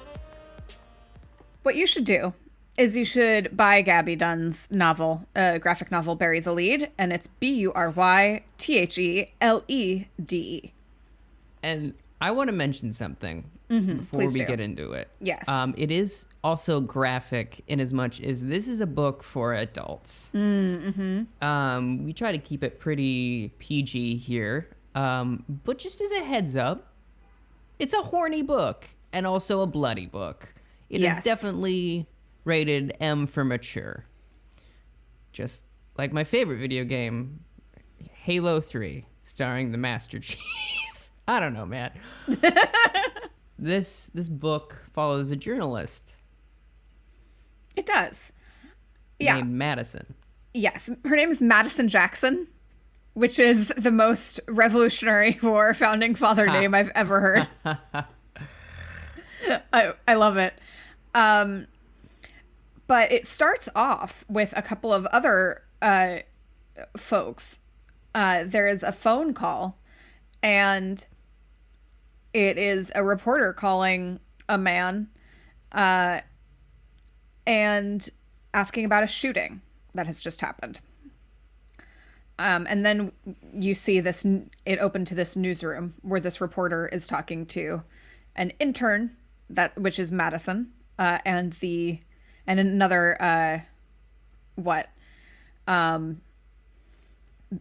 what you should do is you should buy Gabe Dunn's novel, graphic novel, Bury the Lede, and it's BURYTHELEDE. And I want to mention something before we get into it. Yes. It is also graphic in as much as this is a book for adults. We try to keep it pretty PG here. But just as a heads up, it's a horny book and also a bloody book. It is definitely rated M for mature. Just like my favorite video game, Halo 3, starring the Master Chief. I don't know, man. This book follows a journalist. It does. Yeah. Named Madison. Yes. Her name is Madison Jackson, which is the most Revolutionary War founding father name I've ever heard. I love it. But it starts off with a couple of other folks. There is a phone call, and it is a reporter calling a man and asking about a shooting that has just happened. And then you see this, it opened to this newsroom where this reporter is talking to an intern, which is Madison, and another,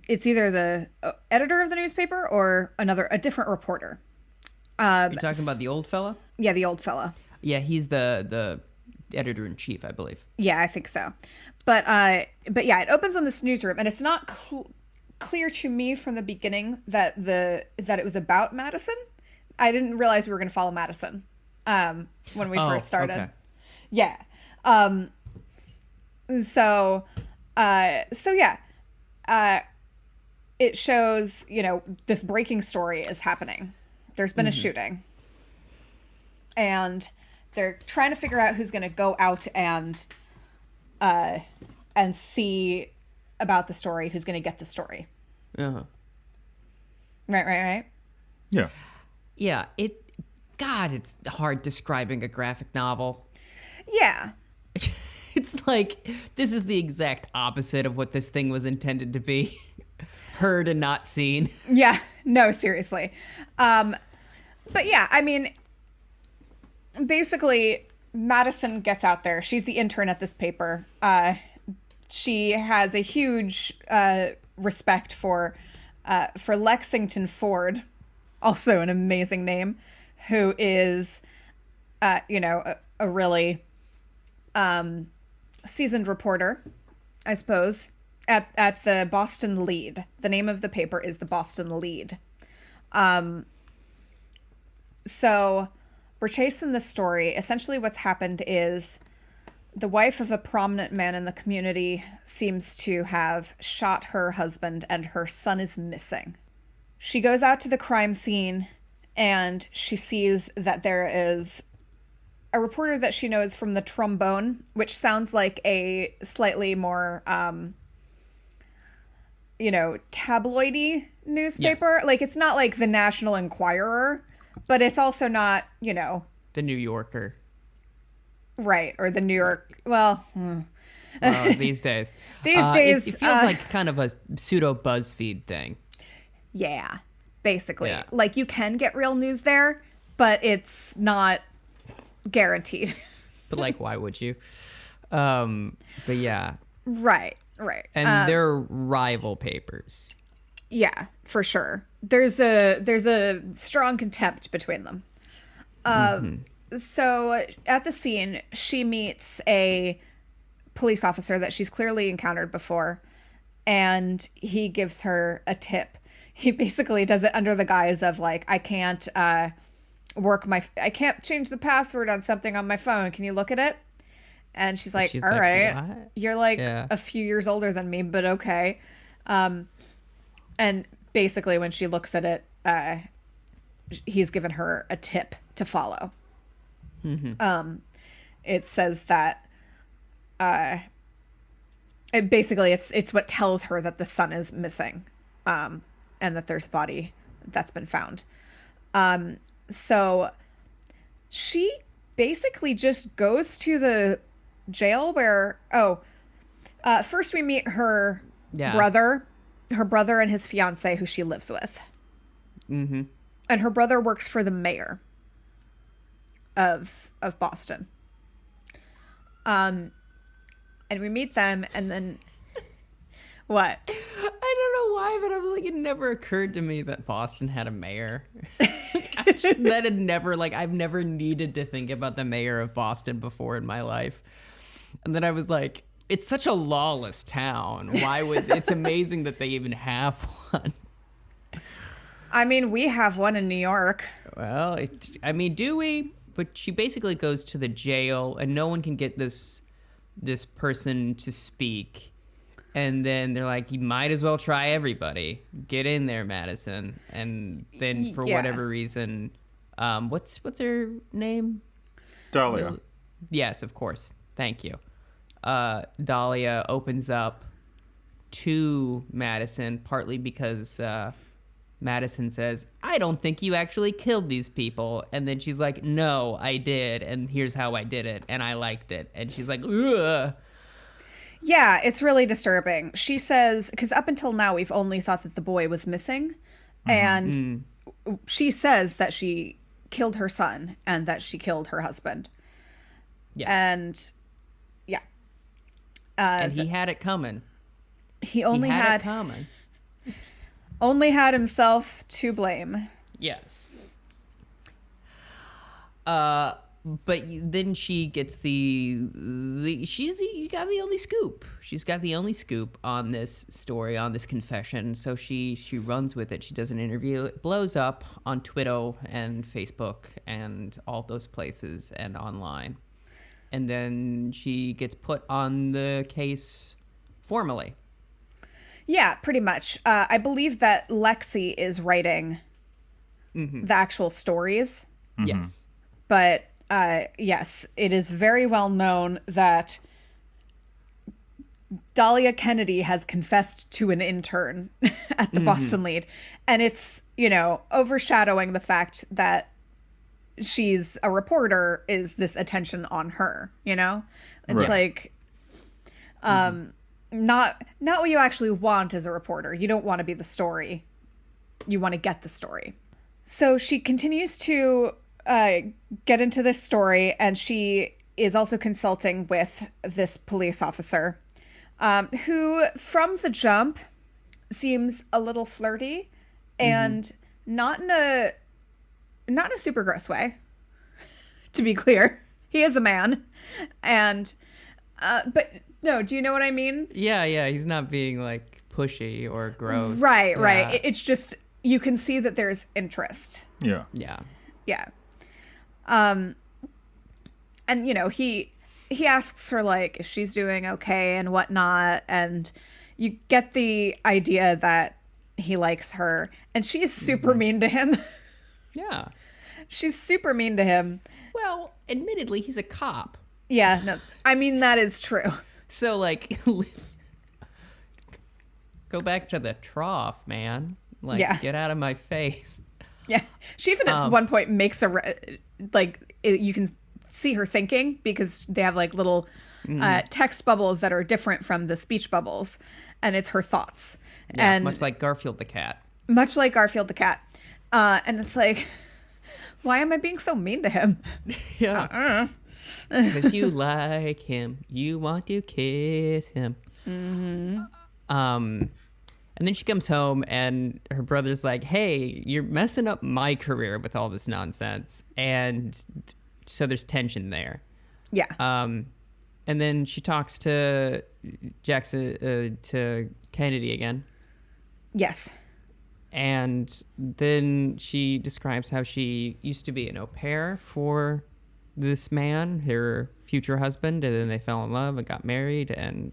it's either the editor of the newspaper or a different reporter. You're talking about the old fella? Yeah, the old fella. Yeah, he's the editor-in-chief, I believe. Yeah, I think so. But yeah, it opens on this newsroom, and it's not clear to me from the beginning that it was about Madison. I didn't realize we were going to follow Madison when we first started. Okay. Yeah. So yeah. It shows, this breaking story is happening There's been a shooting. And they're trying to figure out who's going to go out and see about the story, who's going to get the story. Uh-huh. Right. Yeah. Yeah, it's hard describing a graphic novel. Yeah. It's like, this is the exact opposite of what this thing was intended to be. Heard and not seen. Yeah. No, seriously. But yeah, I mean, basically, Madison gets out there. She's the intern at this paper. She has a huge respect for Lexington Ford, also an amazing name, who is, a really seasoned reporter, I suppose, at the Boston Lede. The name of the paper is the Boston Lede. So we're chasing this story. Essentially what's happened is the wife of a prominent man in the community seems to have shot her husband, and her son is missing. She goes out to the crime scene and she sees that there is a reporter that she knows from the Trombone, which sounds like a slightly more, tabloidy newspaper. Yes. Like, it's not like the National Enquirer, but it's also not, The New Yorker. Right, or the New York, well... These days. These days... It feels like kind of a pseudo BuzzFeed thing. Yeah, basically. Yeah. Like, you can get real news there, but it's not guaranteed. But like, why would you? But yeah. Right. And they're rival papers. Yeah, for sure. There's a strong contempt between them. So at the scene, she meets a police officer that she's clearly encountered before, and he gives her a tip. He basically does it under the guise of like, I can't change the password on something on my phone. Can you look at it? And she's like, all right, what? you're like a few years older than me, but okay. And basically when she looks at it, he's given her a tip to follow. It says that it's what tells her that the son is missing, and that there's a body that's been found. So she basically just goes to the jail where first we meet her brother and his fiance, who she lives with. And her brother works for the mayor of Boston. And we meet them, and then what? I don't know why, but I'm like, it never occurred to me that Boston had a mayor. I've never needed to think about the mayor of Boston before in my life. And then I was like, it's such a lawless town. It's amazing that they even have one. I mean, we have one in New York. Well, do we? But she basically goes to the jail, and no one can get this person to speak. And then they're like, you might as well try everybody. Get in there, Madison. And then for whatever reason, what's her name? Dahlia. Yes, of course. Thank you. Dahlia opens up to Madison, partly because Madison says, I don't think you actually killed these people. And then she's like, no, I did. And here's how I did it. And I liked it. And she's like, ugh. Yeah, it's really disturbing. She says, because up until now, we've only thought that the boy was missing. And she says that she killed her son and that she killed her husband. Yeah. And yeah. And he had it coming. He had it coming. Only had himself to blame. Yes. But then she gets you got the only scoop. She's got the only scoop on this story, on this confession. So she runs with it. She does an interview. It blows up on Twitter and Facebook and all those places and online. And then she gets put on the case formally. Yeah, pretty much. I believe that Lexi is writing the actual stories. Yes. But yes, it is very well known that Dahlia Kennedy has confessed to an intern at the Boston Lede. And it's, overshadowing the fact that she's a reporter is this attention on her, It's Right. like not what you actually want as a reporter. You don't want to be the story. You want to get the story. So she continues to get into this story, and she is also consulting with this police officer who, from the jump, seems a little flirty and not in a super gross way, to be clear. He is a man. And, but no, do you know what I mean? Yeah. He's not being like pushy or gross. Right. Yeah. It's just, you can see that there's interest. Yeah. Yeah. Yeah. And, he asks her, like, if she's doing okay and whatnot. And you get the idea that he likes her. And she is super mean to him. Yeah. She's super mean to him. Well, admittedly, he's a cop. Yeah, no, I mean, that is true. So, like, go back to the trough, man. Like, Yeah. get out of my face. Yeah. She even at one point makes you can see her thinking, because they have like little text bubbles that are different from the speech bubbles, and it's her thoughts. Yeah, and much like Garfield the cat. much like Garfield the cat. And it's like, why am I being so mean to him? Yeah. Because you like him. You want to kiss him. And then she comes home and her brother's like, hey, you're messing up my career with all this nonsense. And so there's tension there. Yeah. And then she talks to to Kennedy again. Yes. And then she describes how she used to be an au pair for this man, her future husband, and then they fell in love and got married. And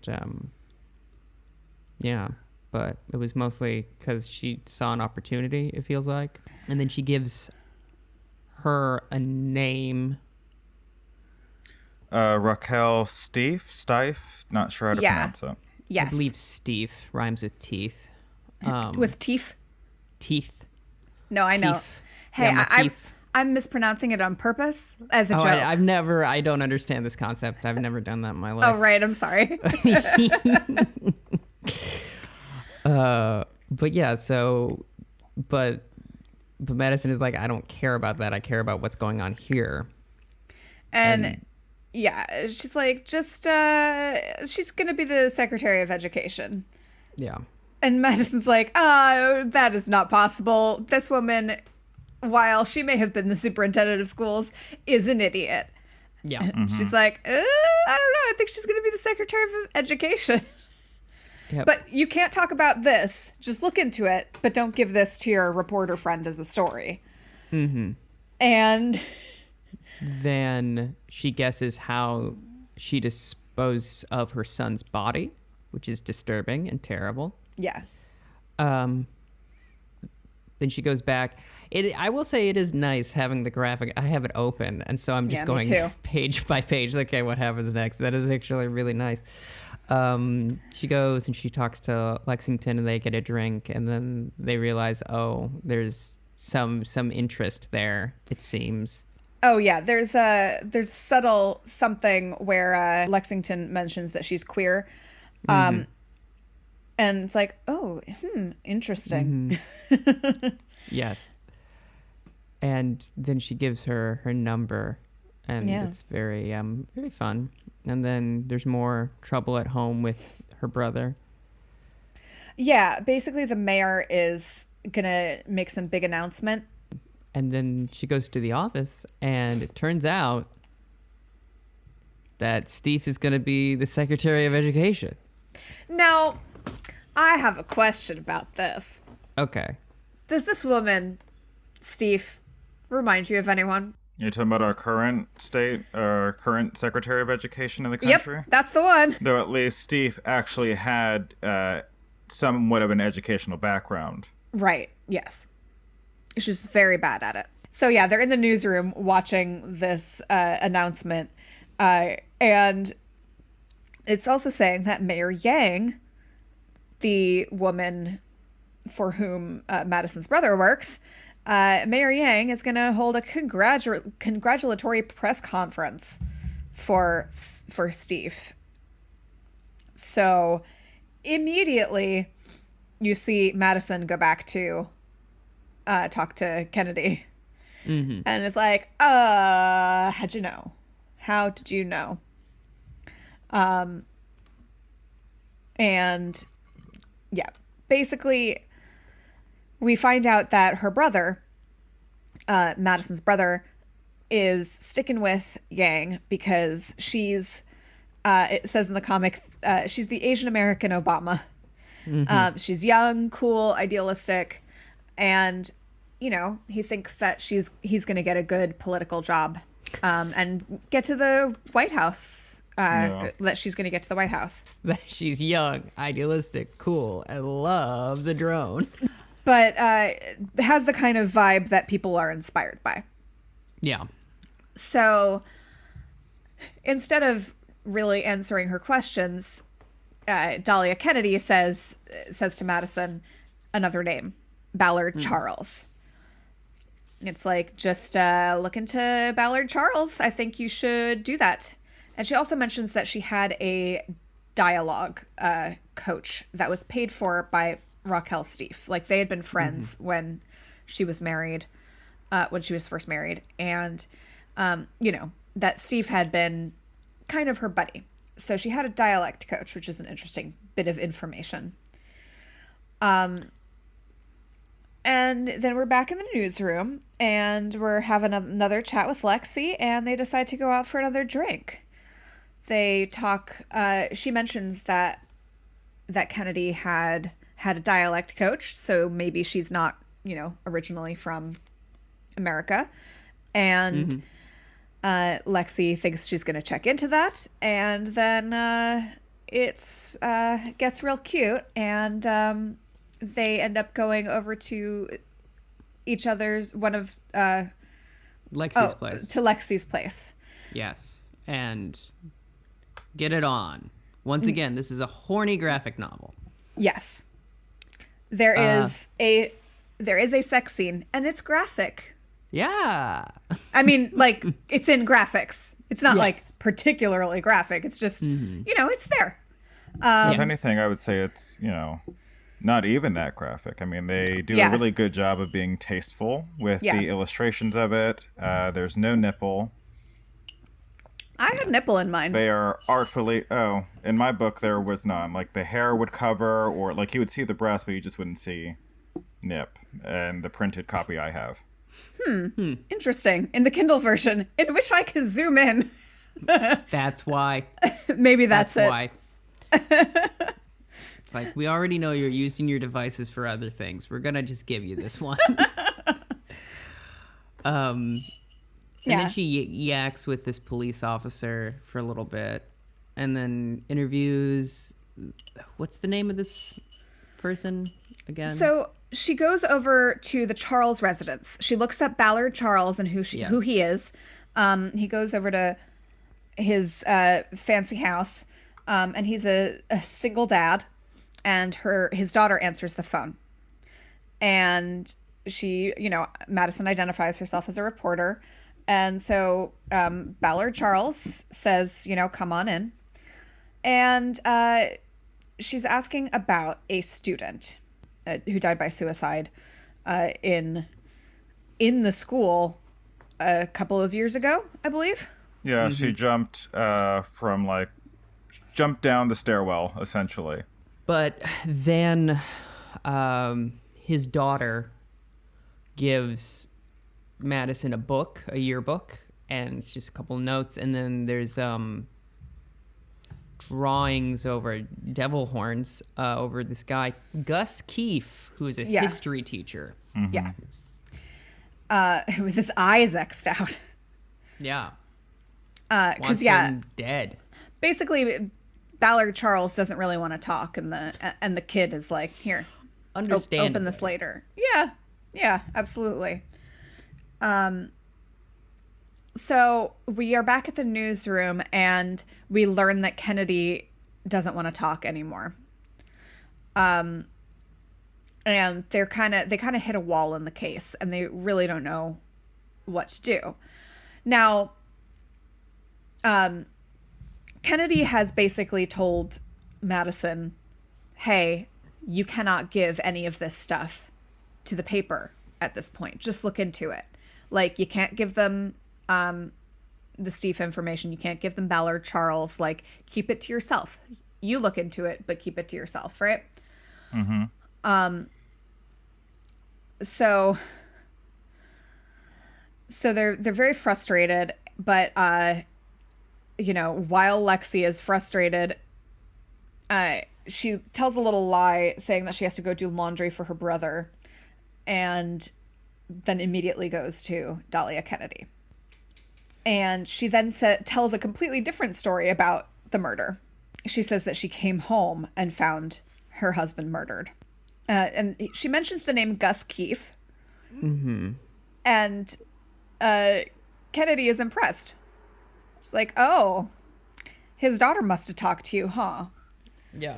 yeah, but it was mostly because she saw an opportunity, it feels like. And then she gives her a name. Raquel Stief, not sure how to pronounce it. Yes. I believe Steve rhymes with teeth. With teeth? Teeth. No, I know. Teeth. Hey, Yeah, my teeth. I'm mispronouncing it on purpose as a Oh, joke. I don't understand this concept. I've never done that in my life. Oh, right. I'm sorry. But yeah, so, but Madison is like, I don't care about that. I care about what's going on here. And yeah, she's like, she's going to be the Secretary of Education. Yeah. And Madison's like, that is not possible. This woman, while she may have been the superintendent of schools, is an idiot. Yeah. She's like, I don't know. I think she's going to be the Secretary of Education. Yep. But you can't talk about this. Just look into it, but don't give this to your reporter friend as a story. Mm-hmm. And then she guesses how she disposed of her son's body, which is disturbing and terrible. yeah. Then she goes back. I will say it is nice having the graphic. I have it open, and so I'm just Yeah, me going too. page by page. Okay, what happens next? That is actually really nice. She goes and she talks to Lexington, and they get a drink, and then they realize, oh, there's some interest there, it seems. Oh yeah, there's subtle something where Lexington mentions that she's queer. And it's like, oh, interesting. Yes. And then she gives her number, and Yeah. it's very very fun. And then there's more trouble at home with her brother. Yeah, basically the mayor is gonna make some big announcement. And then she goes to the office, and it turns out that Steve is going to be the Secretary of Education. Now, I have a question about this. Okay. Does this woman, Steve, remind you of anyone? You're talking about our current current Secretary of Education in the country? Yep, that's the one. Though at least Steve actually had somewhat of an educational background. Right, yes. She's very bad at it. So yeah, they're in the newsroom watching this announcement, and it's also saying that Mayor Yang, the woman for whom Madison's brother works, Mayor Yang is going to hold a congratulatory press conference for Steve. So immediately you see Madison go back to talk to Kennedy. Mm-hmm. And it's like, how'd you know? How did you know? And yeah, basically we find out that her brother, Madison's brother, is sticking with Yang because she's, it says in the comic, she's the Asian American Obama. Mm-hmm. She's young, cool, idealistic, and he thinks that he's going to get a good political job, and get to the White House. That she's going to get to the White House. That she's young, idealistic, cool, and loves a drone. But has the kind of vibe that people are inspired by. Yeah. So instead of really answering her questions, Dahlia Kennedy says to Madison another name, Ballard Charles. It's like, just look into Ballard Charles. I think you should do that. And she also mentions that she had a dialogue coach that was paid for by Raquel Steve. Like, they had been friends when she was married, when she was first married. And, that Steve had been kind of her buddy. So she had a dialect coach, which is an interesting bit of information. And then we're back in the newsroom, and we're having another chat with Lexi, and they decide to go out for another drink. They talk, she mentions that Kennedy had a dialect coach, so maybe she's not, originally from America. And Lexi thinks she's going to check into that, and then it's gets real cute, and they end up going over to each other's Lexi's place. To Lexi's place. Yes, and get it on. Once again, this is a horny graphic novel. Yes. There is a sex scene, and it's graphic. Yeah. I mean, like, it's in graphics. It's not like particularly graphic. It's just, it's there. If anything, I would say it's, not even that graphic. I mean, they do a really good job of being tasteful with the illustrations of it. There's no nipple. I have nipple in mine. They are artfully... Oh, in my book, there was none. Like, the hair would cover, or, like, you would see the breast, but you just wouldn't see nip. And the printed copy I have. Interesting. In the Kindle version, in which I can zoom in. That's why. Maybe that's it. Why. It's like, we already know you're using your devices for other things. We're going to just give you this one. And then she yaks with this police officer for a little bit, and then interviews... What's the name of this person again? So she goes over to the Charles residence. She looks up Ballard Charles and who he is. He goes over to his fancy house, and he's a single dad, and his daughter answers the phone. And she, Madison identifies herself as a reporter. And so Ballard Charles says, come on in. And she's asking about a student who died by suicide in the school a couple of years ago, I believe. Yeah, she jumped jumped down the stairwell, essentially. But then his daughter gives Madison a yearbook, and it's just a couple notes, and then there's drawings over devil horns over this guy Gus Keefe, who is a history teacher. Yeah, with his eyes X'd out. Yeah, because him dead. Basically, Ballard Charles doesn't really want to talk, and the kid is like, here, understand, open this later. Yeah. Yeah, absolutely. So we are back at the newsroom, and we learn that Kennedy doesn't want to talk anymore. And they kind of hit a wall in the case, and they really don't know what to do. Now, Kennedy has basically told Madison, hey, you cannot give any of this stuff to the paper at this point. Just look into it. Like, you can't give them the Steve information. You can't give them Ballard, Charles. Like, keep it to yourself. You look into it, but keep it to yourself, right? Mm-hmm. So they're very frustrated, but you know, while Lexi is frustrated, she tells a little lie saying that she has to go do laundry for her brother, and then immediately goes to Dahlia Kennedy. And she then tells a completely different story about the murder. She says that she came home and found her husband murdered. And she mentions the name Gus Keefe. Mm-hmm. And Kennedy is impressed. She's like, oh, his daughter must have talked to you, huh? Yeah.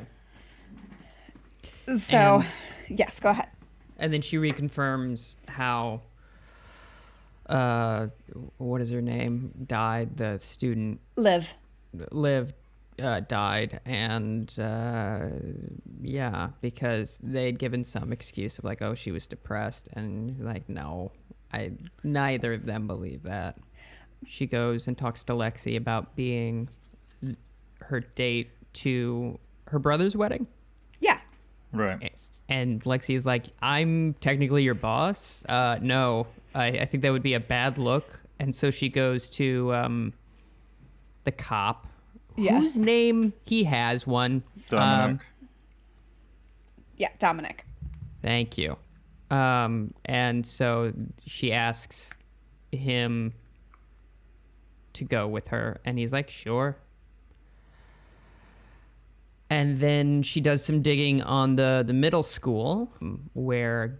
So, yes, go ahead. And then she reconfirms how, what is her name? Died, the student. Liv died, and yeah, because they'd given some excuse of like, oh, she was depressed, and he's like, no, neither of them believe that. She goes and talks to Lexi about being her date to her brother's wedding. Yeah. Right. And Lexi's like, I'm technically your boss. No, I think that would be a bad look. And so she goes to the cop, whose name he has one. Dominic. Yeah, Dominic. Thank you. And so she asks him to go with her, and he's like, sure. And then she does some digging on the middle school where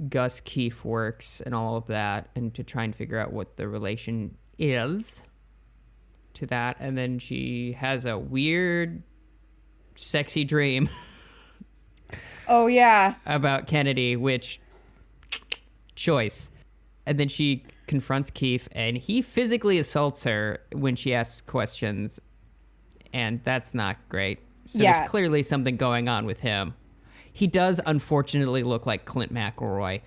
Gus Keefe works and all of that, and to try and figure out what the relation is to that. And then she has a weird, sexy dream. Oh, yeah. About Kennedy, which choice. And then she confronts Keefe, and he physically assaults her when she asks questions, and that's not great. So there's clearly something going on with him. He does, unfortunately, look like Clint McElroy.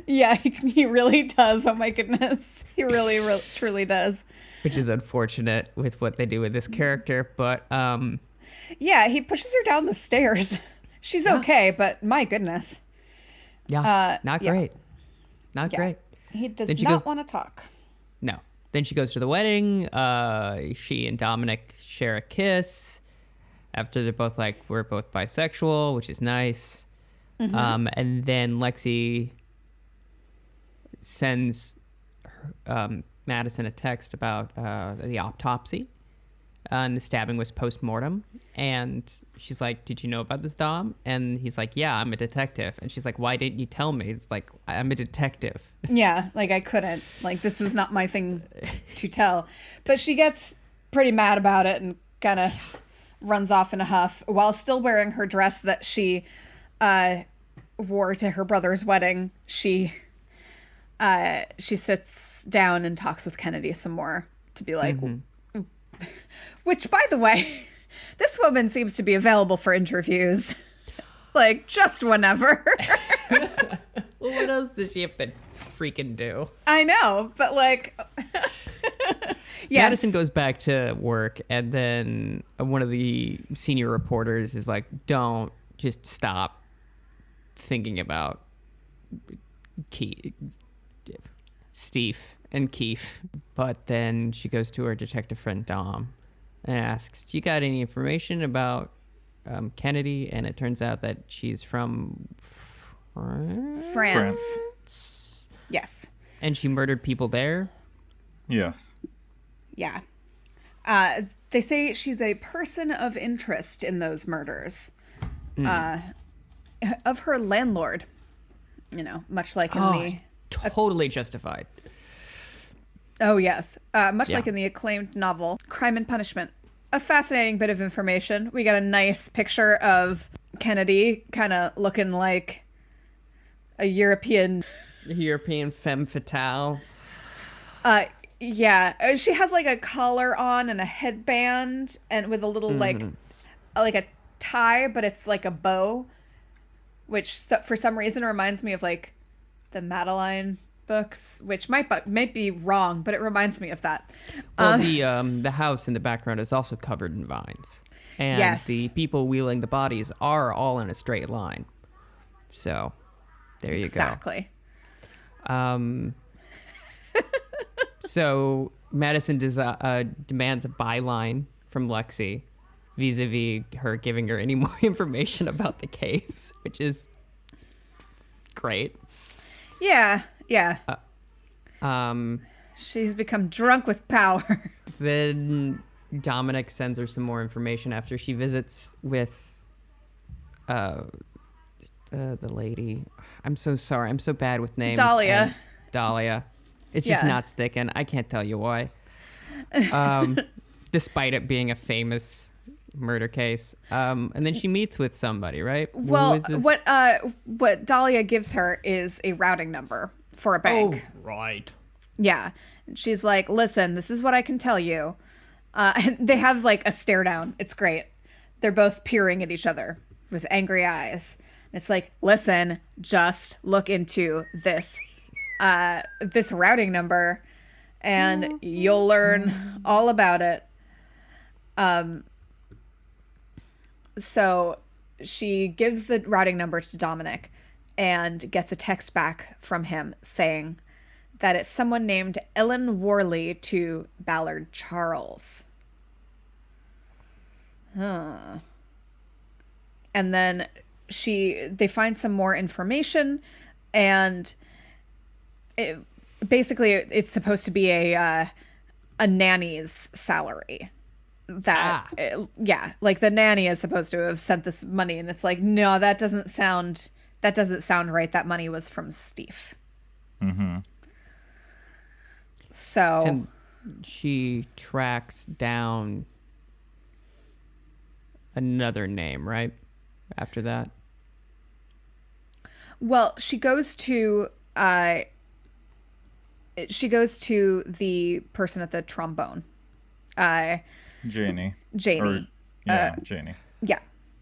Yeah, he really does. Oh, my goodness. He really, truly does. Which is unfortunate with what they do with this character, but... yeah, he pushes her down the stairs. She's okay, but my goodness. Yeah, not great. Not great. He does not want to talk. No. Then she goes to the wedding. She and Dominic share a kiss after they're both like, we're both bisexual, which is nice. Mm-hmm. And then Lexi sends Madison a text about the autopsy. And the stabbing was post-mortem. And she's like, did you know about this, Dom? And he's like, yeah, I'm a detective. And she's like, why didn't you tell me? It's like, I'm a detective. Yeah, like I couldn't. Like, this was not my thing to tell. But she gets pretty mad about it and kind of runs off in a huff while still wearing her dress that she wore to her brother's wedding. She sits down and talks with Kennedy some more to be like... Mm-hmm. Which, by the way, this woman seems to be available for interviews. Like, just whenever. Well, what else does she have to freaking do? I know, but like... yes. Madison goes back to work, and then one of the senior reporters is like, don't just stop thinking about Steve and Keefe. But then she goes to her detective friend Dom and asks, do you got any information about Kennedy? And it turns out that she's from France. Yes. And she murdered people there? Yes. Yeah. They say she's a person of interest in those murders. of her landlord. You know, much like in the... Totally justified. Oh, yes. Much Yeah. like in the acclaimed novel, Crime and Punishment. A fascinating bit of information. We got a nice picture of Kennedy kind of looking like a European... European femme fatale. Yeah. She has like a collar on and a headband and with a little like a tie, but it's like a bow, which for some reason reminds me of like the Madeline books, which might be wrong, but it reminds me of that. Well, the house in the background is also covered in vines, and Yes. the people wheeling the bodies are all in a straight line. So, there you Exactly. go. So Madison demands a byline from Lexi, vis-a-vis her giving her any more information about the case, which is great. Yeah. Um, She's become drunk with power. Then Dominic sends her some more information after she visits with the lady. I'm so sorry. I'm so bad with names. Dahlia. Dahlia. It's just Yeah. not sticking. I can't tell you why. Despite it being a famous murder case. And then she meets with somebody, right? Who Well, is this? what Dahlia gives her is a routing number for a bank. Oh, right. Yeah. And she's like, listen, this is what I can tell you. And they have like a stare down. It's great. They're both peering at each other with angry eyes. It's like, listen, just look into this routing number and you'll learn all about it. So she gives the routing number to Dominic and gets a text back from him saying that it's someone named Ellen Worley to Ballard Charles. And then they find some more information, and it's supposed to be a nanny's salary. Like the nanny is supposed to have sent this money, and it's like, no, that doesn't sound right. That money was from Steve. Mm-hmm. So And she tracks down another name, right? After that. well, she goes to the person at the trombone. Janie. Janie. Janie. Yeah.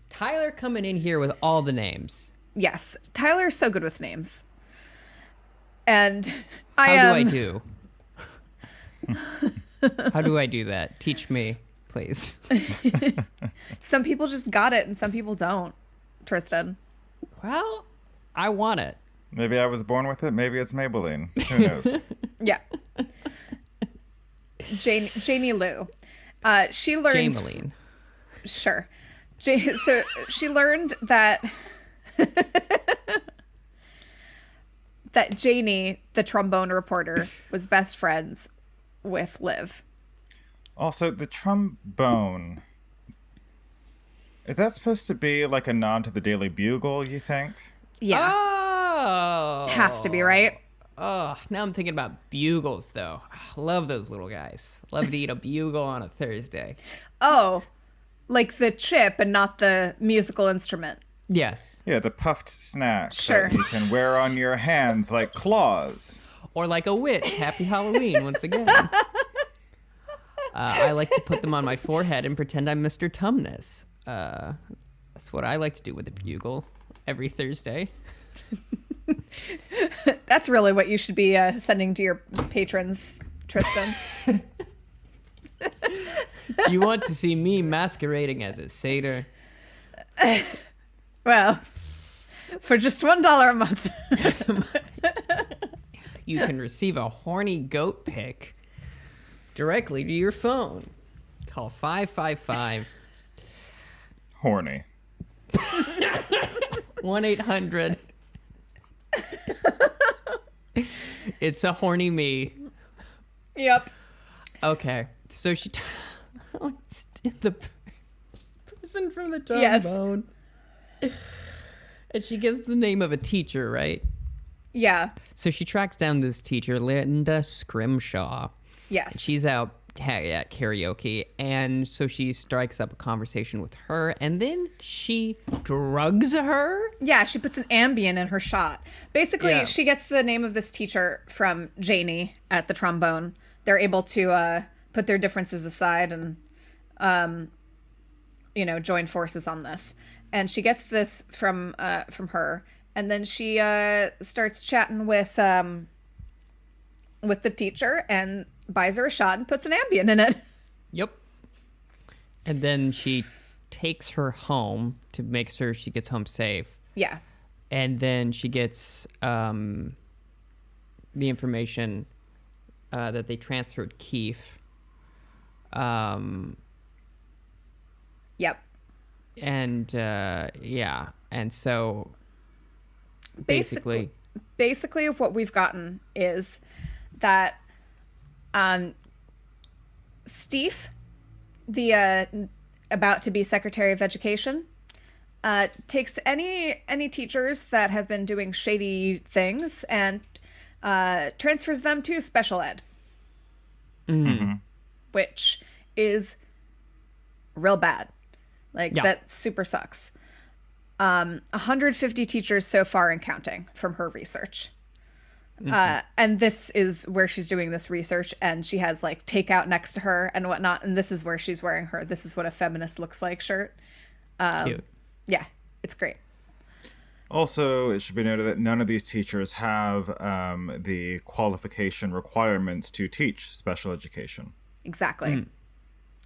Tyler coming in here with all the names. Yes. Tyler's so good with names. And How do I do? How do I do that? Teach me, please. Some people just got it and some people don't, Tristan. Well, I want it. Maybe I was born with it. Maybe it's Maybelline. Who knows? Yeah. Janie Lou. She learns... Jameline. Sure. So she learned that... that Janie, the trombone reporter, was best friends with Liv. Also, the trombone. Is that supposed to be like a nod to the Daily Bugle, you think? Yeah. Oh. Has to be, right? Oh, now I'm thinking about bugles, though. Love those little guys. Love to eat a bugle on a Thursday. Oh, like the chip and not the musical instrument. Yes. Yeah, the puffed snack Sure. that you can wear on your hands like claws. Or like a witch. Happy Halloween, once again. I like to put them on my forehead and pretend I'm Mr. Tumnus. That's what I like to do with a bugle every Thursday. That's really what you should be sending to your patrons, Tristan. Do you want to see me masquerading as a satyr? Well, for just $1 a month. You can receive a horny goat pic directly to your phone. Call 555 Horny. 1-800. It's a horny me. Yep. Okay, so she the person from the Yes. trombone And she gives the name of a teacher, right? Yeah. So she tracks down this teacher, Linda Scrimshaw. Yes. She's out at karaoke, and so she strikes up a conversation with her, and then she drugs her. Yeah, she puts an Ambien in her shot. Basically, Yeah. she gets the name of this teacher from Janie at the trombone. They're able to put their differences aside and, join forces on this. And she gets this from her, and then she starts chatting with the teacher and buys her a shot and puts an Ambien in it. Yep. And then she takes her home to make sure she gets home safe. Yeah. And then she gets the information that they transferred Keith. Yep. And and so basically what we've gotten is that Steve, the about to be Secretary of Education, takes any teachers that have been doing shady things and transfers them to special ed, which is real bad. That super sucks. 150 teachers so far and counting from her research. And this is where she's doing this research, and she has takeout next to her and whatnot, and this is where she's wearing her "This is what a feminist looks like" shirt. Cute. Yeah, it's great. Also, it should be noted that none of these teachers have the qualification requirements to teach special education. Exactly.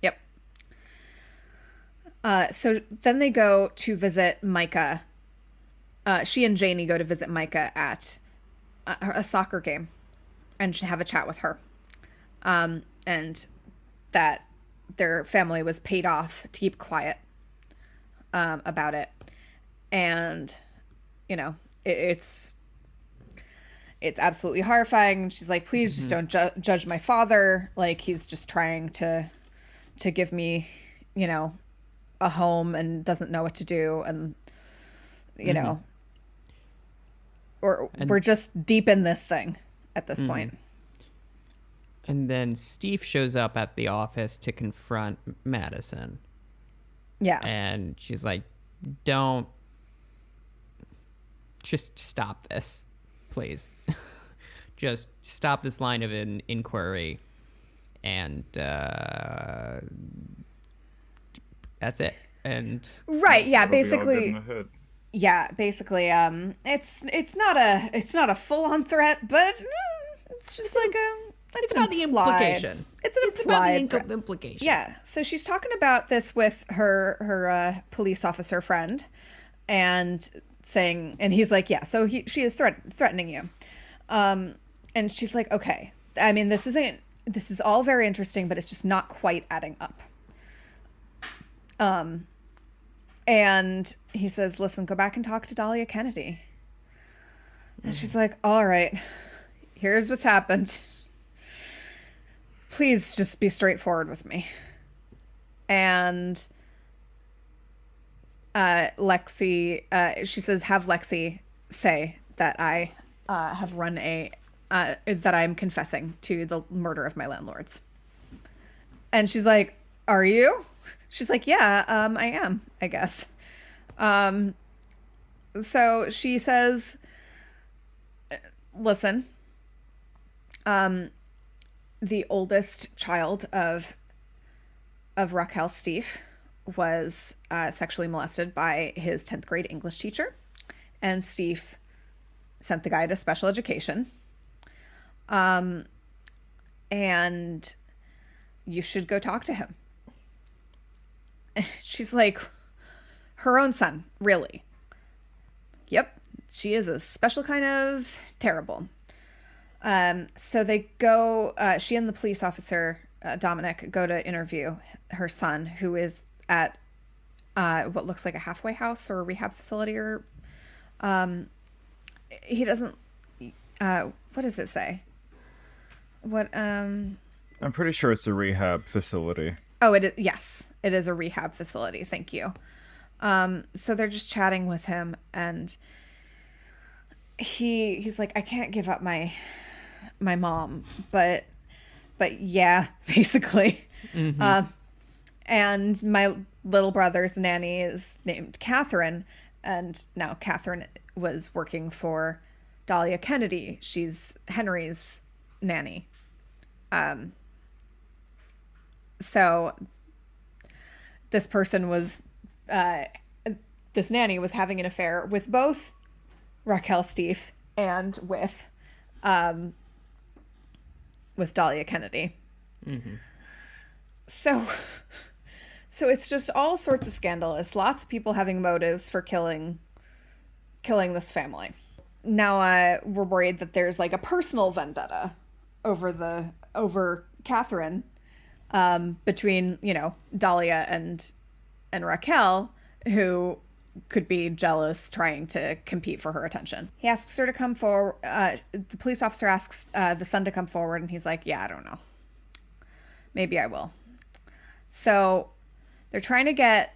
Yep. So then they go to visit Micah. She and Janie go to visit Micah at a soccer game and have a chat with her. And that their family was paid off to keep quiet about it. And, it's absolutely horrifying. She's like, please just don't judge my father. He's just trying to give me, a home and doesn't know what to do. And, we're just deep in this thing at this point. And then Steve shows up at the office to confront Madison. Yeah. And she's like, don't just stop this, please. Just stop this line of an inquiry. And that's it. And right. Yeah. It'll be all good basically. in the hood. Yeah, basically, it's not a full-on threat, but it's just it's about the implication. It's about the implied implication. Yeah, so she's talking about this with her police officer friend, and he's like, yeah, so she is threatening you, and she's like, okay, I mean, this is all very interesting, but it's just not quite adding up. And he says, listen, go back and talk to Dahlia Kennedy. And she's like, all right, here's what's happened. Please just be straightforward with me. And Lexi, she says, have Lexi say that I have run that I'm confessing to the murder of my landlords. And she's like, are you? She's like, yeah, I am, I guess. So she says, listen, the oldest child of Raquel Steve was sexually molested by his 10th grade English teacher, and Steve sent the guy to special education. And you should go talk to him. She's like, her own son, really? Yep, she is a special kind of terrible. So they go, she and the police officer, Dominic, go to interview her son, who is at what looks like a halfway house or a rehab facility, or he doesn't, what does it say? I'm pretty sure it's a rehab facility. Oh, yes, it is a rehab facility. Thank you. So they're just chatting with him, and he's like, I can't give up my mom, but yeah, basically. And my little brother's nanny is named Catherine, and now Catherine was working for Dahlia Kennedy. She's Henry's nanny. So this person was, this nanny was having an affair with both Raquel Steve and with Dahlia Kennedy. So it's just all sorts of scandalous. Lots of people having motives for killing this family. Now we're worried that there's like a personal vendetta over Catherine, between, you know, Dahlia and Raquel, who could be jealous, trying to compete for her attention. He asks her to come forward. The police officer asks the son to come forward, and he's like, yeah, I don't know. Maybe I will. So they're trying to get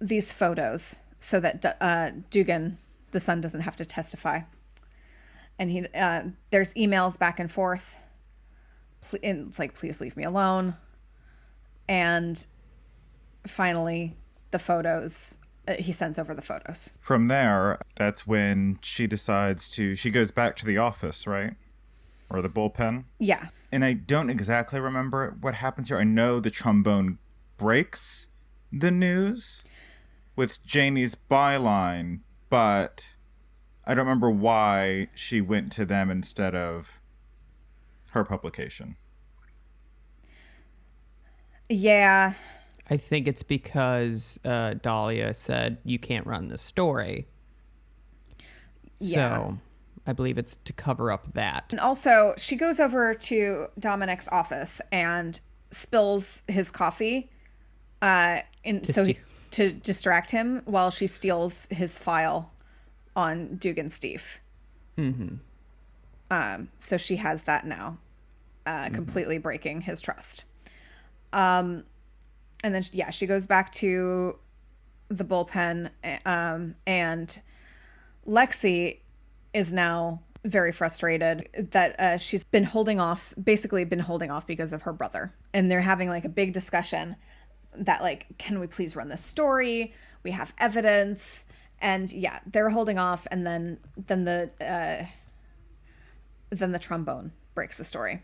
these photos so that Dugan, the son, doesn't have to testify. And there's emails back and forth. It's like, please leave me alone. And finally, the photos, he sends over the photos. From there, that's when she goes back to the office, right? Or the bullpen? Yeah. And I don't exactly remember what happens here. I know the trombone breaks the news with Janie's byline, but I don't remember why she went to them instead of her publication. Yeah. I think it's because Dahlia said you can't run the story. Yeah. So I believe it's to cover up that. And also, she goes over to Dominic's office and spills his coffee to distract him while she steals his file on Dugan Steve. So she has that now, completely breaking his trust. And then, she goes back to the bullpen, and Lexi is now very frustrated that she's been holding off because of her brother. And they're having like a big discussion that like, can we please run this story? We have evidence. And they're holding off, and then the trombone breaks the story.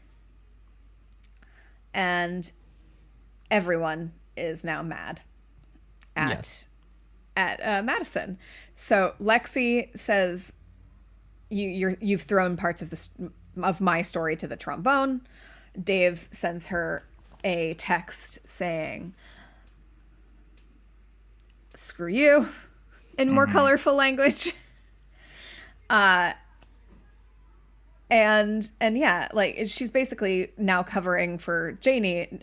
And everyone is now mad at Madison. So Lexi says, you've thrown parts of my story to the trombone. Dave sends her a text saying, screw you, in more colorful language. And like, she's basically now covering for Janie,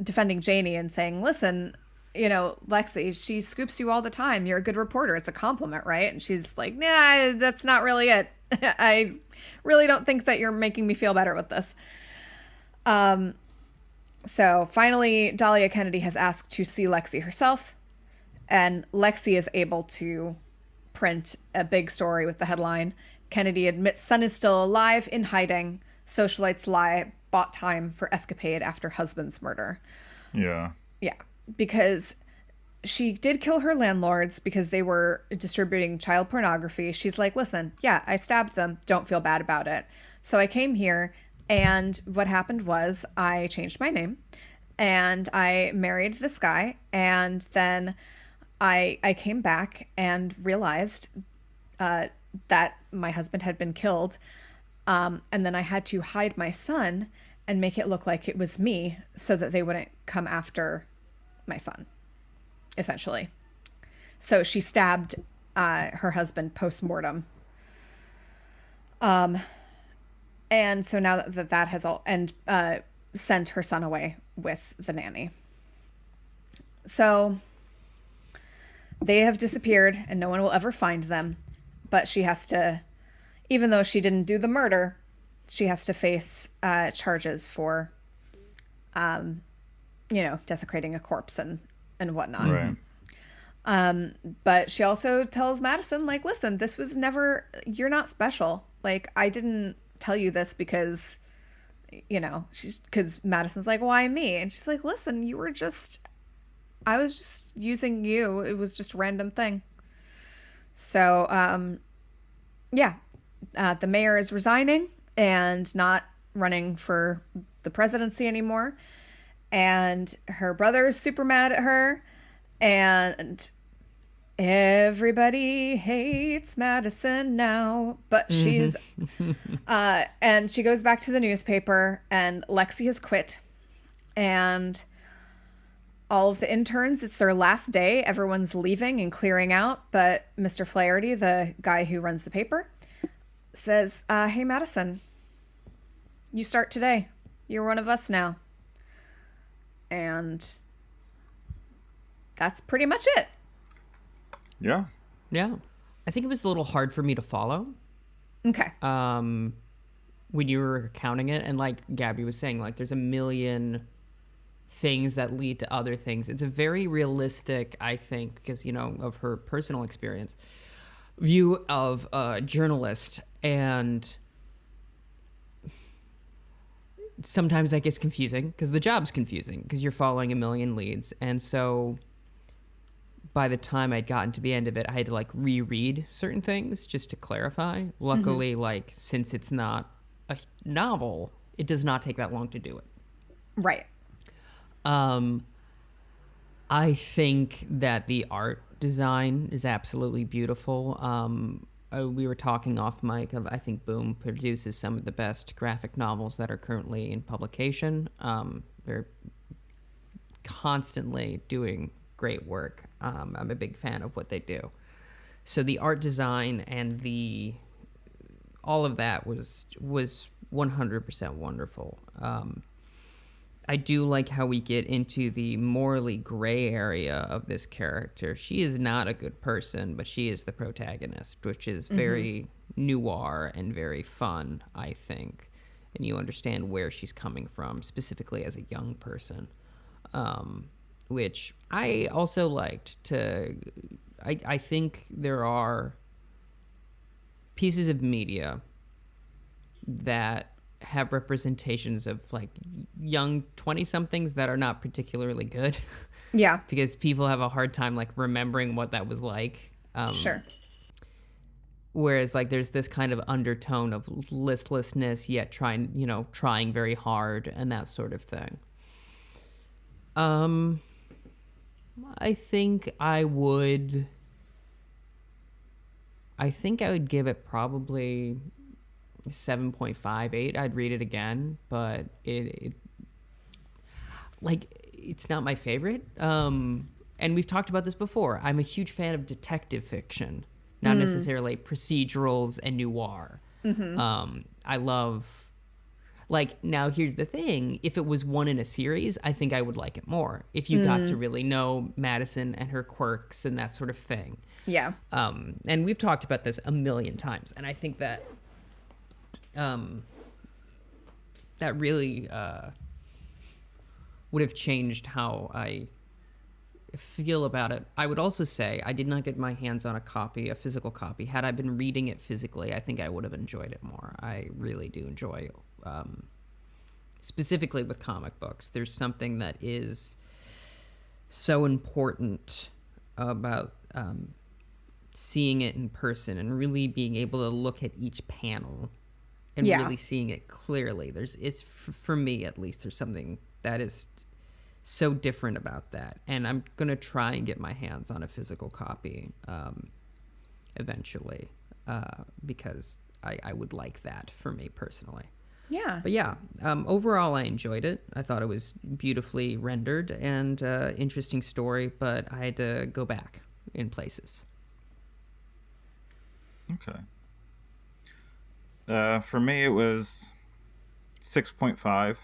defending Janie and saying, listen, you know, Lexi, she scoops you all the time. You're a good reporter. It's a compliment, right? And she's like, nah, that's not really it. I really don't think that you're making me feel better with this. So finally, Dahlia Kennedy has asked to see Lexi herself, and Lexi is able to print a big story with the headline, Kennedy admits son is still alive in hiding. Socialites lie, bought time for escapade after husband's murder. Yeah. Yeah, because she did kill her landlords because they were distributing child pornography. She's like, listen, I stabbed them. Don't feel bad about it. So I came here, and what happened was I changed my name, and I married this guy, and then I came back and realized that my husband had been killed, and then I had to hide my son and make it look like it was me so that they wouldn't come after my son, essentially. So she stabbed her husband post-mortem. And so now that has all, and sent her son away with the nanny. So they have disappeared and no one will ever find them. But she has to, even though she didn't do the murder, she has to face charges for, desecrating a corpse and whatnot. Right. But she also tells Madison, like, listen, this was never, you're not special. Like, I didn't tell you this because, because Madison's like, why me? And she's like, listen, I was just using you. It was just a random thing. So, the mayor is resigning and not running for the presidency anymore. And her brother is super mad at her. And everybody hates Madison now. But she's... and she goes back to the newspaper, and Lexi has quit. And all of the interns, it's their last day. Everyone's leaving and clearing out. But Mr. Flaherty, the guy who runs the paper, says, hey, Madison, you start today. You're one of us now. And that's pretty much it. Yeah. Yeah. I think it was a little hard for me to follow. Okay. When you were counting it, and like Gabby was saying, like there's a million things that lead to other things. It's a very realistic, I think, because, of her personal experience, view of a journalist. And sometimes that gets confusing because the job's confusing because you're following a million leads. And so by the time I'd gotten to the end of it, I had to like reread certain things just to clarify. Luckily, like, since it's not a novel, it does not take that long to do it. Right. I think that the art design is absolutely beautiful. We were talking off mic of, I think Boom produces some of the best graphic novels that are currently in publication. They're constantly doing great work. I'm a big fan of what they do. So the art design and all of that was 100% wonderful. I do like how we get into the morally gray area of this character. She is not a good person, but she is the protagonist, which is very noir and very fun, I think. And you understand where she's coming from, specifically as a young person, which I also liked to... I think there are pieces of media that have representations of like young 20-somethings that are not particularly good. Yeah. Because people have a hard time like remembering what that was like. Sure. Whereas like there's this kind of undertone of listlessness, yet trying very hard and that sort of thing. I think I would give it probably 7.58. I'd read it again, but it's not my favorite. And we've talked about this before. I'm a huge fan of detective fiction, not necessarily procedurals and noir. I love, like, now here's the thing. If it was one in a series, I think I would like it more. If you got to really know Madison and her quirks and that sort of thing. Yeah. And we've talked about this a million times. And I think that that really would have changed how I feel about it. I would also say I did not get my hands on a physical copy. Had I been reading it physically, I think I would have enjoyed it more. I really do enjoy, specifically with comic books, there's something that is so important about seeing it in person and really being able to look at each panel and really seeing it clearly. For me at least, there's something that is so different about that. And I'm going to try and get my hands on a physical copy eventually because I would like that for me personally. Yeah. But yeah, overall I enjoyed it. I thought it was beautifully rendered and interesting story, but I had to go back in places. Okay. For me, it was 6.5.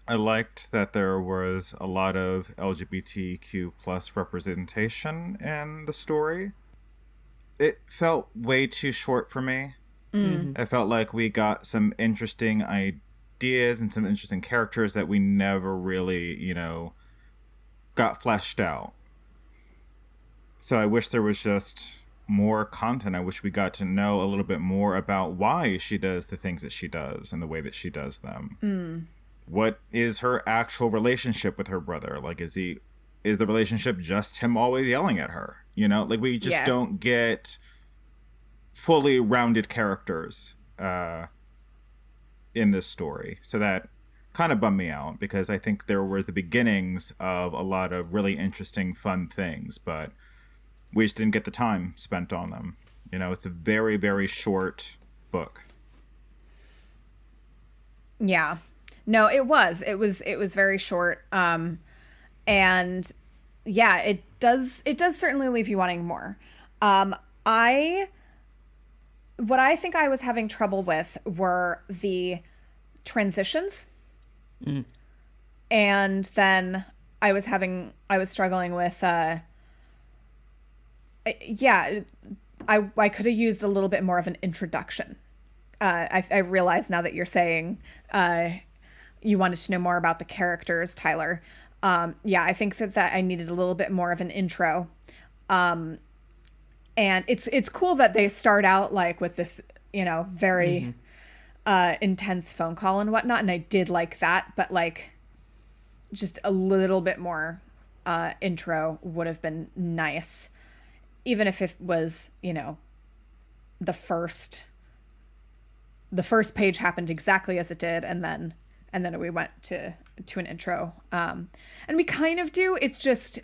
I liked that there was a lot of LGBTQ plus representation in the story. It felt way too short for me. I felt like we got some interesting ideas and some interesting characters that we never really, got fleshed out. So I wish there was just more content. I wish we got to know a little bit more about why she does the things that she does and the way that she does them. What is her actual relationship with her brother? Like, is the relationship just him always yelling at her? You know, like, we just don't get fully rounded characters in this story. So that kind of bummed me out, because I think there were the beginnings of a lot of really interesting, fun things, but we just didn't get the time spent on them. You know, it's a very, very short book. Yeah. No, it was very short. And yeah, it does certainly leave you wanting more. What I think I was having trouble with were the transitions. And then I was struggling with, I could have used a little bit more of an introduction. I realize now that you're saying, you wanted to know more about the characters, Tyler. I think that I needed a little bit more of an intro. And it's cool that they start out like with this, very intense phone call and whatnot. And I did like that, but like just a little bit more intro would have been nice. Even if it was, the first page happened exactly as it did, and then we went to an intro. And we kind of do. It's just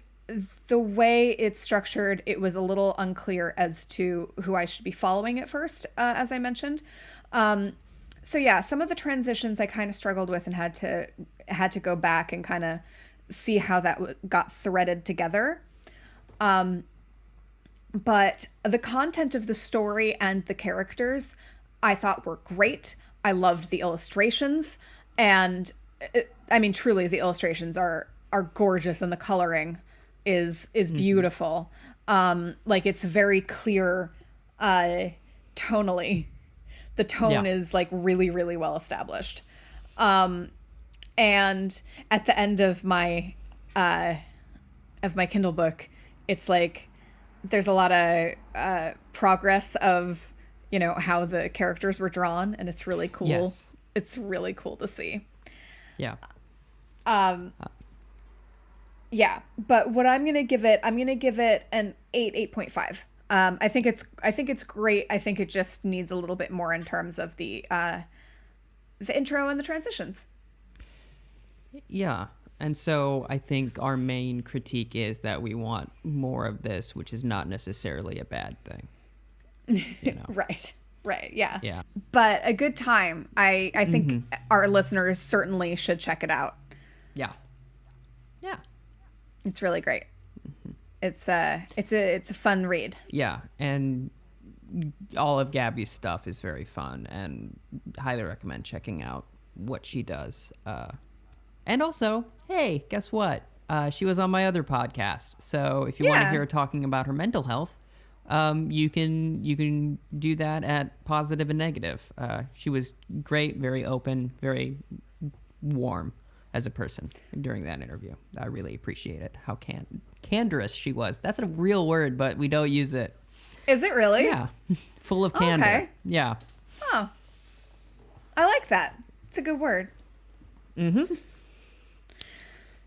the way it's structured, it was a little unclear as to who I should be following at first, as I mentioned. So yeah, some of the transitions I kind of struggled with and had to go back and kind of see how that got threaded together. But the content of the story and the characters I thought were great. I loved the illustrations, and truly the illustrations are gorgeous, and the coloring is beautiful. Like, it's very clear tonally. The tone is like really, really well established. And at the end of my Kindle book, it's like there's a lot of progress of how the characters were drawn, and it's really cool. Yes. It's really cool to see. Yeah. Yeah, but what I'm gonna give it an 8.5. I think it's great. I think it just needs a little bit more in terms of the intro and the transitions. Yeah. And so I think our main critique is that we want more of this, which is not necessarily a bad thing. Right. Yeah. Yeah. But a good time. I think our listeners certainly should check it out. Yeah. Yeah. It's really great. It's a fun read. Yeah, and all of Gabby's stuff is very fun, and highly recommend checking out what she does. And also, hey, guess what? She was on my other podcast, so if you want to hear her talking about her mental health, you can do that at Positive and Negative. She was great, very open, very warm as a person during that interview. I really appreciate it. How candorous she was. That's a real word, but we don't use it. Is it really? Yeah. Full of candor. Okay. Yeah. Oh. I like that. It's a good word. Mm-hmm.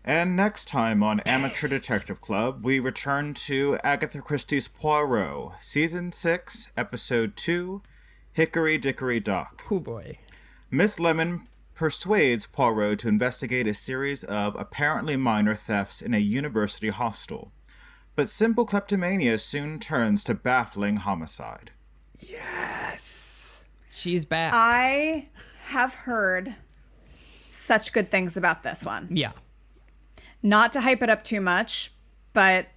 And next time on Amateur Detective Club, we return to Agatha Christie's Poirot, Season 6, Episode 2, Hickory Dickory Dock. Oh boy. Miss Lemon persuades Poirot to investigate a series of apparently minor thefts in a university hostel. But simple kleptomania soon turns to baffling homicide. Yes! She's back. I have heard such good things about this one. Yeah. Not to hype it up too much, but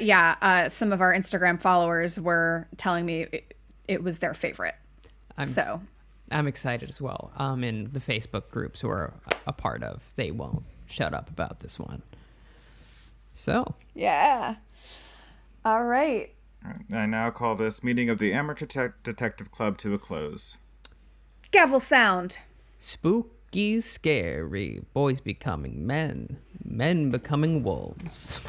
yeah, some of our Instagram followers were telling me it was their favorite. I'm excited as well. In the Facebook groups we're a part of, they won't shut up about this one. So. Yeah. All right. I now call this meeting of the Amateur Detective Club to a close. Gavel sound. Spooky, scary, boys becoming men, Men Becoming Wolves.